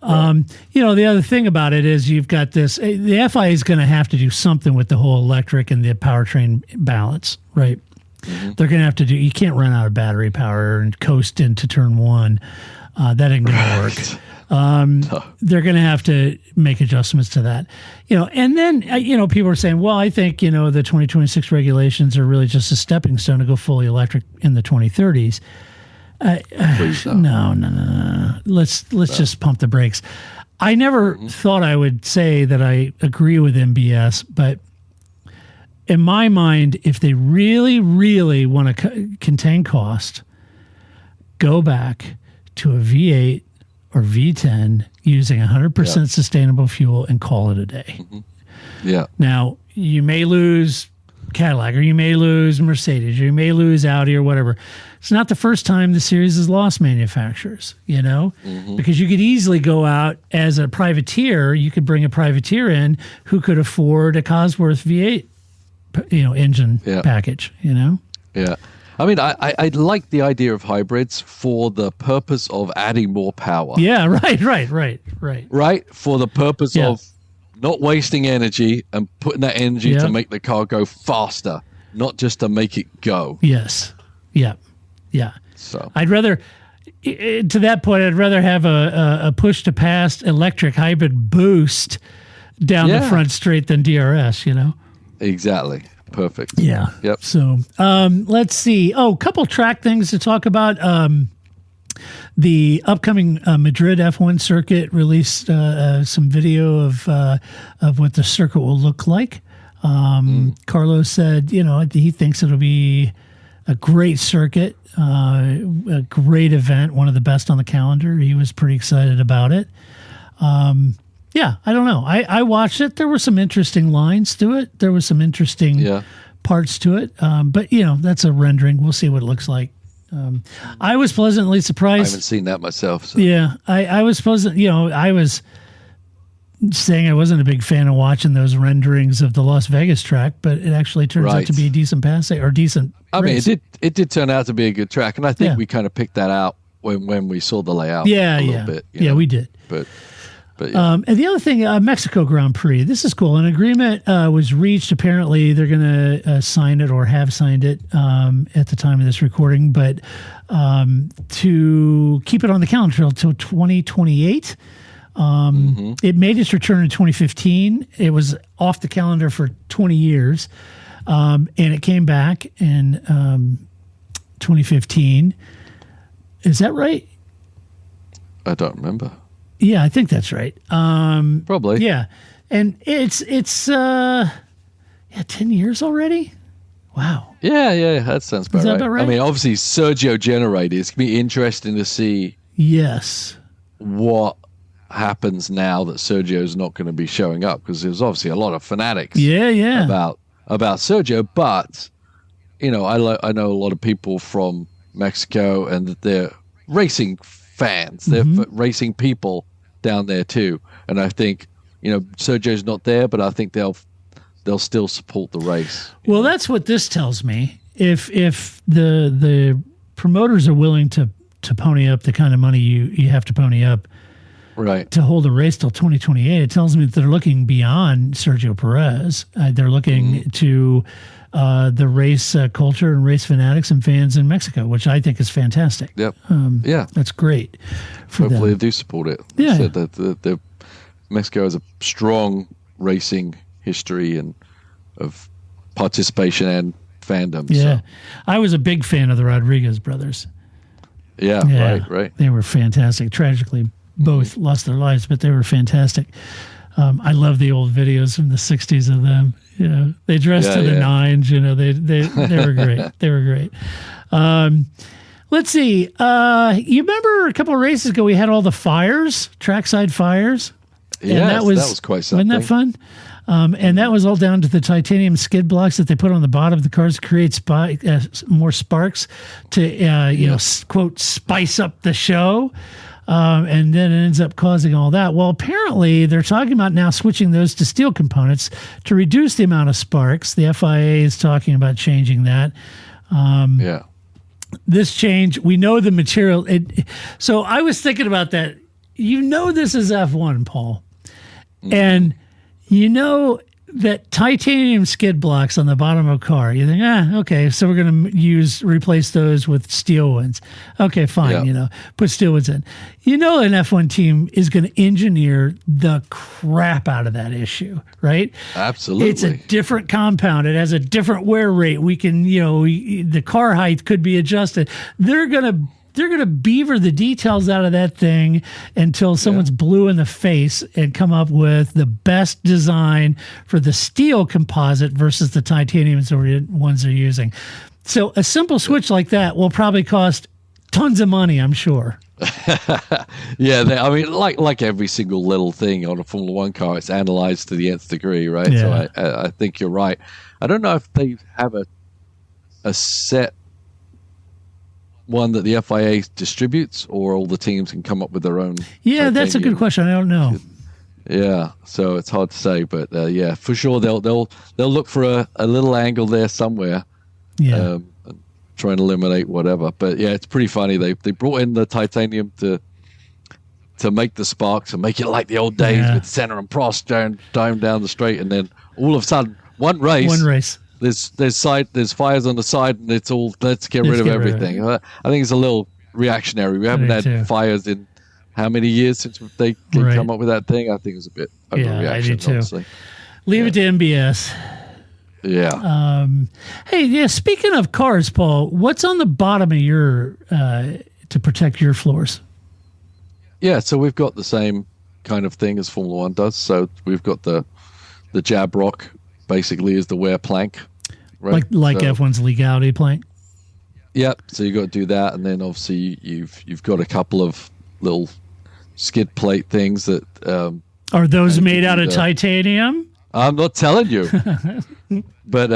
you know, the other thing about it is you've got this, the FIA is going to have to do something with the whole electric and the powertrain balance, right? They're going to have to you can't run out of battery power and coast into turn one. That ain't going to work. They're going to have to make adjustments to that, you know. And then, you know, people are saying, well, I think, you know, the 2026 regulations are really just a stepping stone to go fully electric in the 2030s. No. Let's just pump the brakes. I never thought I would say that I agree with MBS, but in my mind, if they really, really want to contain cost, go back to a V8 or V10 using 100% sustainable fuel and call it a day. Yeah. Now, you may lose Cadillac, or you may lose Mercedes, or you may lose Audi or whatever. It's not the first time the series has lost manufacturers, you know, because you could easily go out as a privateer. You could bring a privateer in who could afford a Cosworth V8, you know, engine package, you know? Yeah. I mean, I like the idea of hybrids for the purpose of adding more power. Yeah, right. Right? For the purpose of not wasting energy and putting that energy to make the car go faster, not just to make it go. Yes. Yeah. So I'd rather, to that point, I'd rather have a push to pass electric hybrid boost down the front straight than DRS, you know? Exactly. perfect. Yeah. Yep. So let's see. Oh, a couple track things to talk about. The upcoming Madrid F1 circuit released some video of what the circuit will look like. Carlos said, he thinks it'll be a great circuit, a great event, one of the best on the calendar. He was pretty excited about it. Yeah, I don't know. I watched it. There were some interesting lines to it. There was some interesting parts to it. But, that's a rendering. We'll see what it looks like. I was pleasantly surprised. I haven't seen that myself. So. Yeah, I was I was saying I wasn't a big fan of watching those renderings of the Las Vegas track, but it actually turns out to be a decent passing or decent race. Mean, it did turn out to be a good track, and I think we kind of picked that out when we saw the layout. A little bit. We did. But yeah. And the other thing, Mexico Grand Prix. This is cool. An agreement was reached. Apparently, they're going to sign it or have signed it at the time of this recording, but to keep it on the calendar until 2028. It made its return in 2015. It was off the calendar for 20 years, and it came back in 2015. Is that right? I don't remember. Yeah, I think that's right. Probably. Yeah. And it's 10 years already? Wow. Yeah, that sounds about right. About right. I mean, obviously, Sergio generated. It's going to be interesting to see what happens now that Sergio's not going to be showing up, because there's obviously a lot of fanatics about Sergio. But, I know a lot of people from Mexico, and they're racing fans. They're racing people down there too, and I think Sergio's not there, but I think they'll still support the race. Well, that's what this tells me. If the promoters are willing to pony up the kind of money you have to pony up, right, to hold a race till 2028, it tells me that they're looking beyond Sergio Perez. They're looking to the race culture and race fanatics and fans in Mexico, which I think is fantastic. Yep. That's great. Hopefully they do support it. Yeah. So that Mexico has a strong racing history and of participation and fandom. Yeah. So. I was a big fan of the Rodriguez brothers. Yeah. Right. They were fantastic. Tragically, both lost their lives, but they were fantastic. I love the old videos from the 60s of them. They dressed to the nines. They were great. They were great. Let's see. You remember a couple of races ago we had all the fires, trackside fires? Yeah, that was quite something. Wasn't that fun? And that was all down to the titanium skid blocks that they put on the bottom of the cars to create more sparks to, quote, spice up the show. And then it ends up causing all that. Well, apparently they're talking about now switching those to steel components to reduce the amount of sparks. The FIA is talking about changing that. This change, we know the material. So I was thinking about that. This is F1, Paul. And that titanium skid blocks on the bottom of a car, you think, okay, so we're going to replace those with steel ones. Okay, fine, put steel ones in. An F1 team is going to engineer the crap out of that issue, right? Absolutely. It's a different compound. It has a different wear rate. We can, the car height could be adjusted. They're going to beaver the details out of that thing until someone's blue in the face and come up with the best design for the steel composite versus the titanium ones they're using. So a simple switch like that will probably cost tons of money, I'm sure. Like every single little thing on a Formula One car, it's analyzed to the nth degree, right? Yeah. So I think you're right. I don't know if they have a set one that the FIA distributes, or all the teams can come up with their own. Yeah, that's a good question. I don't know. Yeah, so it's hard to say, but for sure they'll look for a little angle there somewhere. Yeah, try and eliminate whatever. But yeah, it's pretty funny. They brought in the titanium to make the sparks and make it like the old days with Senna and Prost down the straight, and then all of a sudden one race. There's fires on the side, and it's all let's get rid of everything. I think it's a little reactionary. We haven't had fires in how many years since they come up with that thing? I think it was a bit overreaction, I do too. honestly. Leave it to MBS. Yeah. Hey, yeah. Speaking of cars, Paul, what's on the bottom of your to protect your floors? Yeah, so we've got the same kind of thing as Formula One does. So we've got the jab rock, basically, is the wear plank, right? Like so, F1's legality plank. Yep. So you got to do that, and then obviously you've got a couple of little skid plate things that. Are those made out of titanium? I'm not telling you, but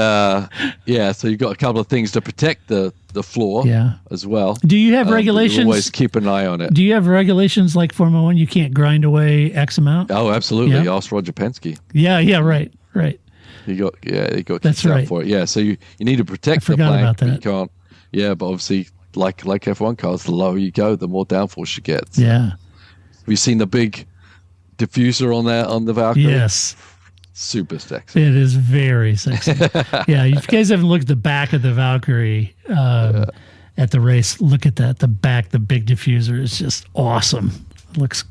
yeah. So you've got a couple of things to protect the floor, as well. Do you have regulations? Always keep an eye on it. Do you have regulations like Formula One? You can't grind away X amount. Oh, absolutely. Ask Roger Penske. Yeah. Right. He got That's kicked out right. for it. Yeah. So you need to protect the forgot plank. about that. But you can't. Yeah, but obviously, like F1 cars, the lower you go, the more downforce you get. So. Yeah. Have you seen the big diffuser on the Valkyrie? Yes. Super sexy. It is very sexy. Yeah, if you guys haven't looked at the back of the Valkyrie at the race, look at that. The back, the big diffuser is just awesome. It looks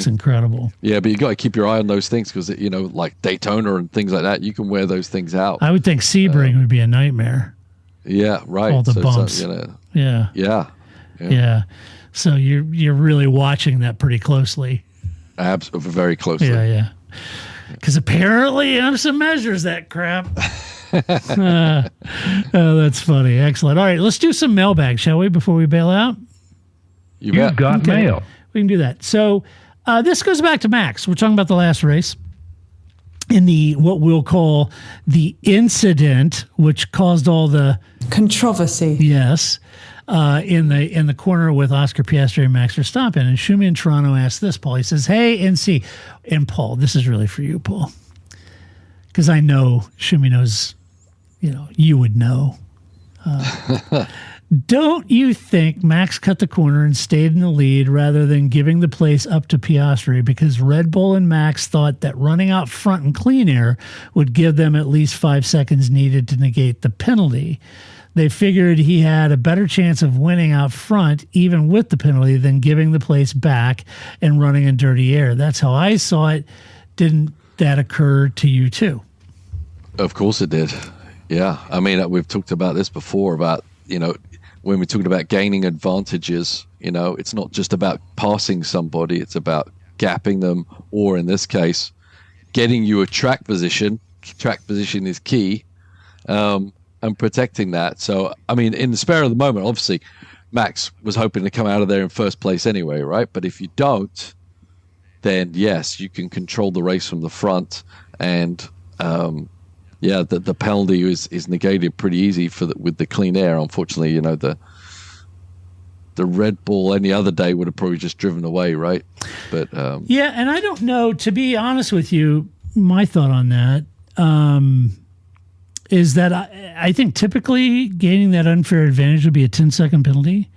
incredible. Yeah, but you got to keep your eye on those things because, like Daytona and things like that, you can wear those things out. I would think Sebring would be a nightmare. Yeah, right. All the bumps. Yeah. So you're really watching that pretty closely. Very closely. Yeah. Because apparently IMSA measures that crap. Oh, that's funny. Excellent. All right, let's do some mailbag, shall we, before we bail out? You've got mail. We can do that. So this goes back to Max. We're talking about the last race in the what we'll call the incident, which caused all the controversy. Yes. In the corner with Oscar Piastri and Max Verstappen. And Shumi in Toronto asked this, Paul. He says, hey, NC. And Paul, this is really for you, Paul. Because I know Shumi knows, you would know. Don't you think Max cut the corner and stayed in the lead rather than giving the place up to Piastri because Red Bull and Max thought that running out front in clean air would give them at least 5 seconds needed to negate the penalty? They figured he had a better chance of winning out front, even with the penalty, than giving the place back and running in dirty air. That's how I saw it. Didn't that occur to you too? Of course it did. Yeah. I mean, we've talked about this before about, when we're talking about gaining advantages, it's not just about passing somebody. It's about gapping them, or in this case, getting you a track position. Track position is key. And protecting that. So, I mean, in the spare of the moment, obviously, Max was hoping to come out of there in first place anyway, right? But if you don't, then yes, you can control the race from the front, and the penalty is negated pretty easy with the clean air. Unfortunately, the Red Bull any other day would have probably just driven away, right? But yeah, and I don't know. To be honest with you, my thought on that. Is that I think typically gaining that unfair advantage would be a 10-second penalty.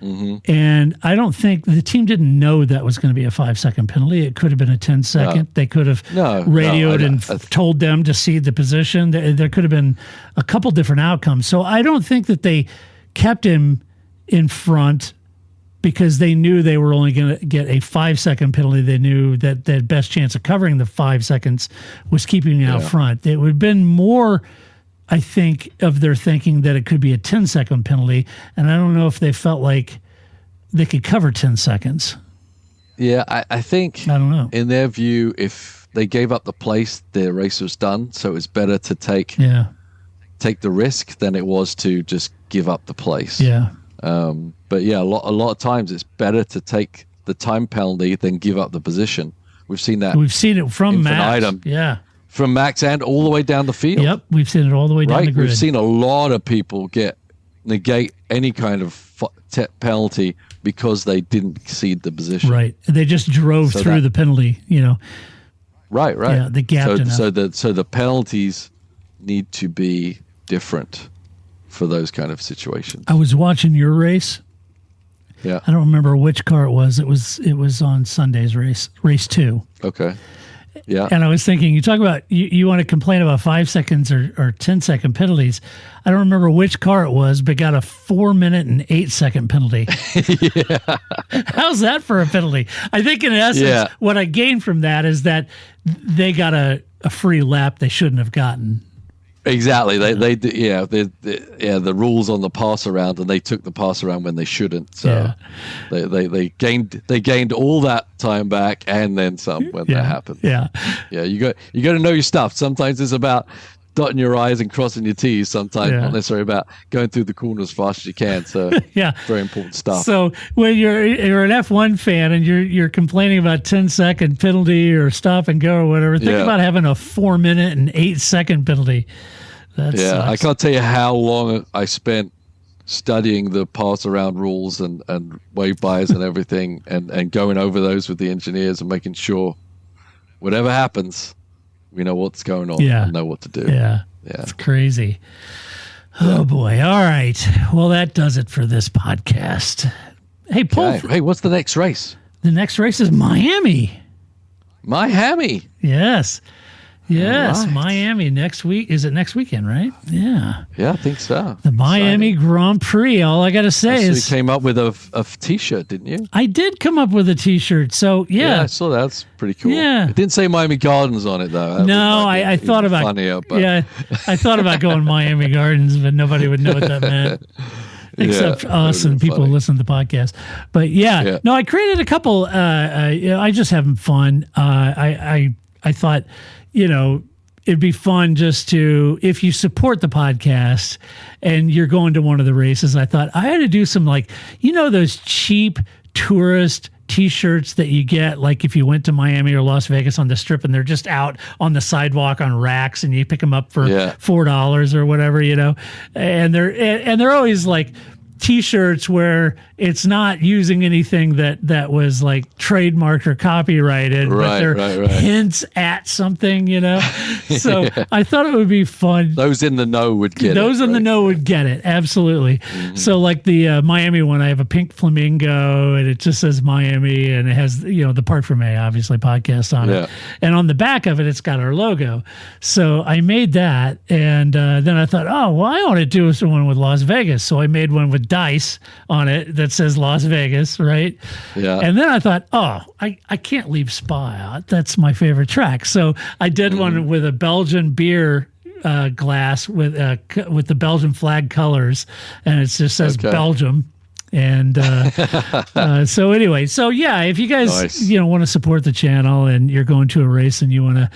Mm-hmm. And I don't think the team didn't know that was going to be a 5-second penalty. It could have been a 10-second. No. They could have radioed and told them to cede the position. There could have been a couple different outcomes. So I don't think that they kept him in front because they knew they were only going to get a 5-second penalty. They knew that the best chance of covering the 5 seconds was keeping out front. It would have been more, I think, of their thinking that it could be a 10-second penalty, and I don't know if they felt like they could cover 10 seconds. Yeah, I think, I don't know. In their view, if they gave up the place, their race was done, so it's better to take the risk than it was to just give up the place. Yeah. But yeah, a lot of times it's better to take the time penalty than give up the position. We've seen that. We've seen it from Max. Yeah. From Max and all the way down the field. Yep, we've seen it all the way down the grid. We've seen a lot of people negate any kind of penalty because they didn't cede the position. Right. They just drove through the penalty, Right. Yeah, they gapped enough. So the penalties need to be different for those kind of situations. I was watching your race. Yeah. I don't remember which car it was. It was on Sunday's race 2. Okay. Yeah. And I was thinking, you talk about, you want to complain about 5 seconds or 10-second penalties. I don't remember which car it was, but got a 4-minute and 8-second penalty. Yeah. How's that for a penalty? I think in essence, what I gained from that is that they got a free lap they shouldn't have gotten. Exactly. The rules on the pass around, and they took the pass around when they shouldn't. So they gained all that time back and then some when that happened. Yeah. Yeah. You got to know your stuff. Sometimes it's about dotting your I's and crossing your T's. Sometimes not necessarily about going through the corner as fast as you can. So very important stuff. So when you're an F1 fan and you're complaining about 10-second penalty or stop and go or whatever, think about having a 4-minute and 8-second penalty. That sucks. I can't tell you how long I spent studying the pass around rules and wave bys and everything and going over those with the engineers and making sure whatever happens, we know what's going on and know what to do. Yeah. It's crazy. Oh, boy. All right. Well, that does it for this podcast. Hey, Paul. Hey, what's the next race? The next race is Miami. Miami? Yes. Yes, right. Miami next week. Is it next weekend, right? Yeah. Yeah, I think so. The Miami Grand Prix. All I got to say is... you came up with a T-shirt, didn't you? I did come up with a T-shirt. So, Yeah, I saw that. That's pretty cool. Yeah. It didn't say Miami Gardens on it, though. No, I thought about... funnier, but... Yeah, I thought about going Miami Gardens, but nobody would know what that meant. Except us and people who listen to the podcast. But no, I created a couple. I just having fun. I thought, it'd be fun just to, if you support the podcast and you're going to one of the races, I thought I had to do some those cheap tourist T-shirts that you get, like if you went to Miami or Las Vegas on the Strip and they're just out on the sidewalk on racks and you pick them up for $4 or whatever, and they're always like T-shirts where it's not using anything that was like trademarked or copyrighted, but they're hints at something, So I thought it would be fun. Those in the know would get it. Those in the know would get it. Absolutely. Mm-hmm. So like the Miami one, I have a pink flamingo and it just says Miami and it has, the Part for May, obviously, podcast on it. And on the back of it, it's got our logo. So I made that. And then I thought, I want to do one with Las Vegas. So I made one with dice on it that says Las Vegas, right? Yeah. And then I thought, I can't leave Spa out. That's my favorite track. So I did one with a Belgian beer glass with the Belgian flag colors, and it just says Belgium. And so anyway, if you guys want to support the channel and you're going to a race and you want to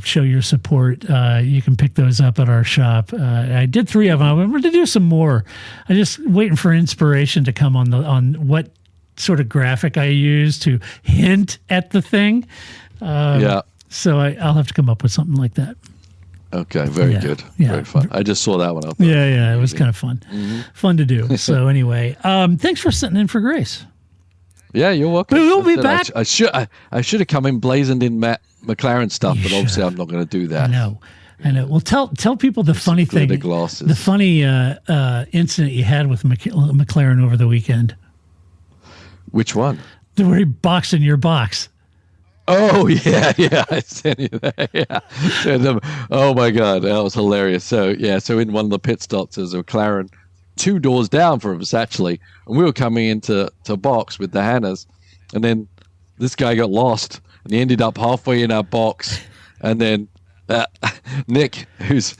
show your support, you can pick those up at our shop. I did 3 of them. I'm going to do some more. I'm just waiting for inspiration to come on what sort of graphic I use to hint at the thing. So I'll have to come up with something like that. Okay, very good. Yeah. Very fun. I just saw that one. It was kind of fun. Mm-hmm. Fun to do. So anyway, thanks for sitting in for Grace. Yeah, you're welcome. But we'll be back. I should have come in blazoned in McLaren stuff, but obviously I'm not going to do that. I know. Well, tell people the funny thing, the funny incident you had with McLaren over the weekend. Which one? Where he boxed in your box. Oh, yeah, I sent you that, oh, my God, that was hilarious. So in one of the pit stops, there's a McLaren 2 doors down from us, actually, and we were coming into box with the Hannahs, and then this guy got lost, and he ended up halfway in our box, and then Nick, who's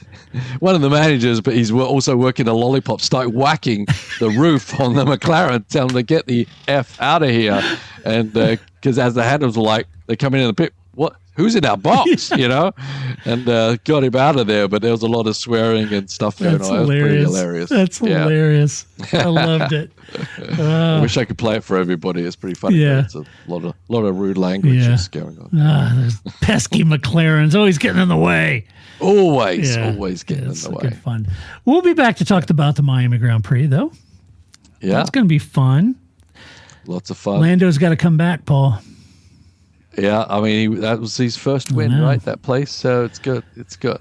one of the managers, but he's also working a lollipop, started whacking the roof on the McLaren, telling them to get the F out of here, and because as the Hannahs were like, they're coming in the pit. What? Who's in our box? And got him out of there. But there was a lot of swearing and stuff going on. It was pretty hilarious. That's hilarious. I loved it. I wish I could play it for everybody. It's pretty funny. Yeah. It's a lot of rude language going on. There's pesky McLarens always getting in the way. Always getting in the way. Good fun. We'll be back to talk about the Miami Grand Prix, though. Yeah, it's going to be fun. Lots of fun. Lando's got to come back, Paul. Yeah, I mean that was his first win, right? That place, so it's good. It's good.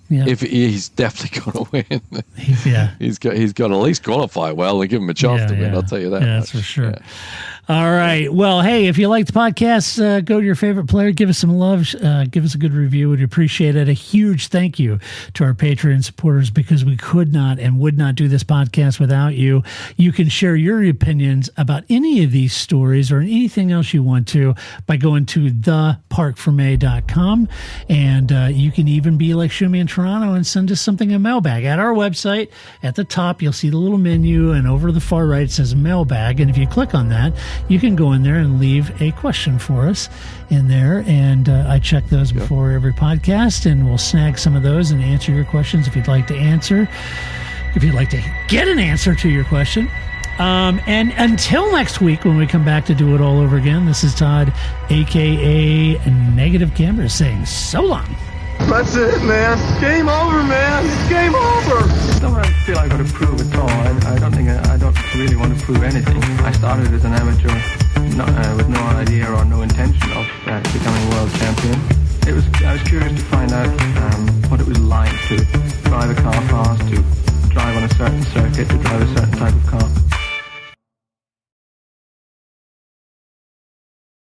Yeah. If he's definitely going to win, he's got to at least qualify well and give him a chance to win. I'll tell you that. Yeah, that's for sure. All right. Well, hey, if you like the podcast, go to your favorite player, give us some love, give us a good review. We'd appreciate it. A huge thank you to our Patreon supporters, because we could not and would not do this podcast without you. You can share your opinions about any of these stories or anything else you want to by going to theparkforme.com. And you can even be like Shumi in Toronto and send us something in mailbag. At our website, at the top, you'll see the little menu, and over to the far right, it says mailbag. And if you click on that, you can go in there and leave a question for us in there. And I check those before every podcast, and we'll snag some of those and answer your questions if you'd like to answer, if you'd like to get an answer to your question. And until next week, when we come back to do it all over again, this is Todd, a.k.a. Negative Camera, saying so long. That's it, man. Game over, man. It's game over. I don't feel I've got to prove at all. I don't really want to prove anything. I started as an amateur with no idea or no intention of becoming world champion. I was curious to find out what it was like to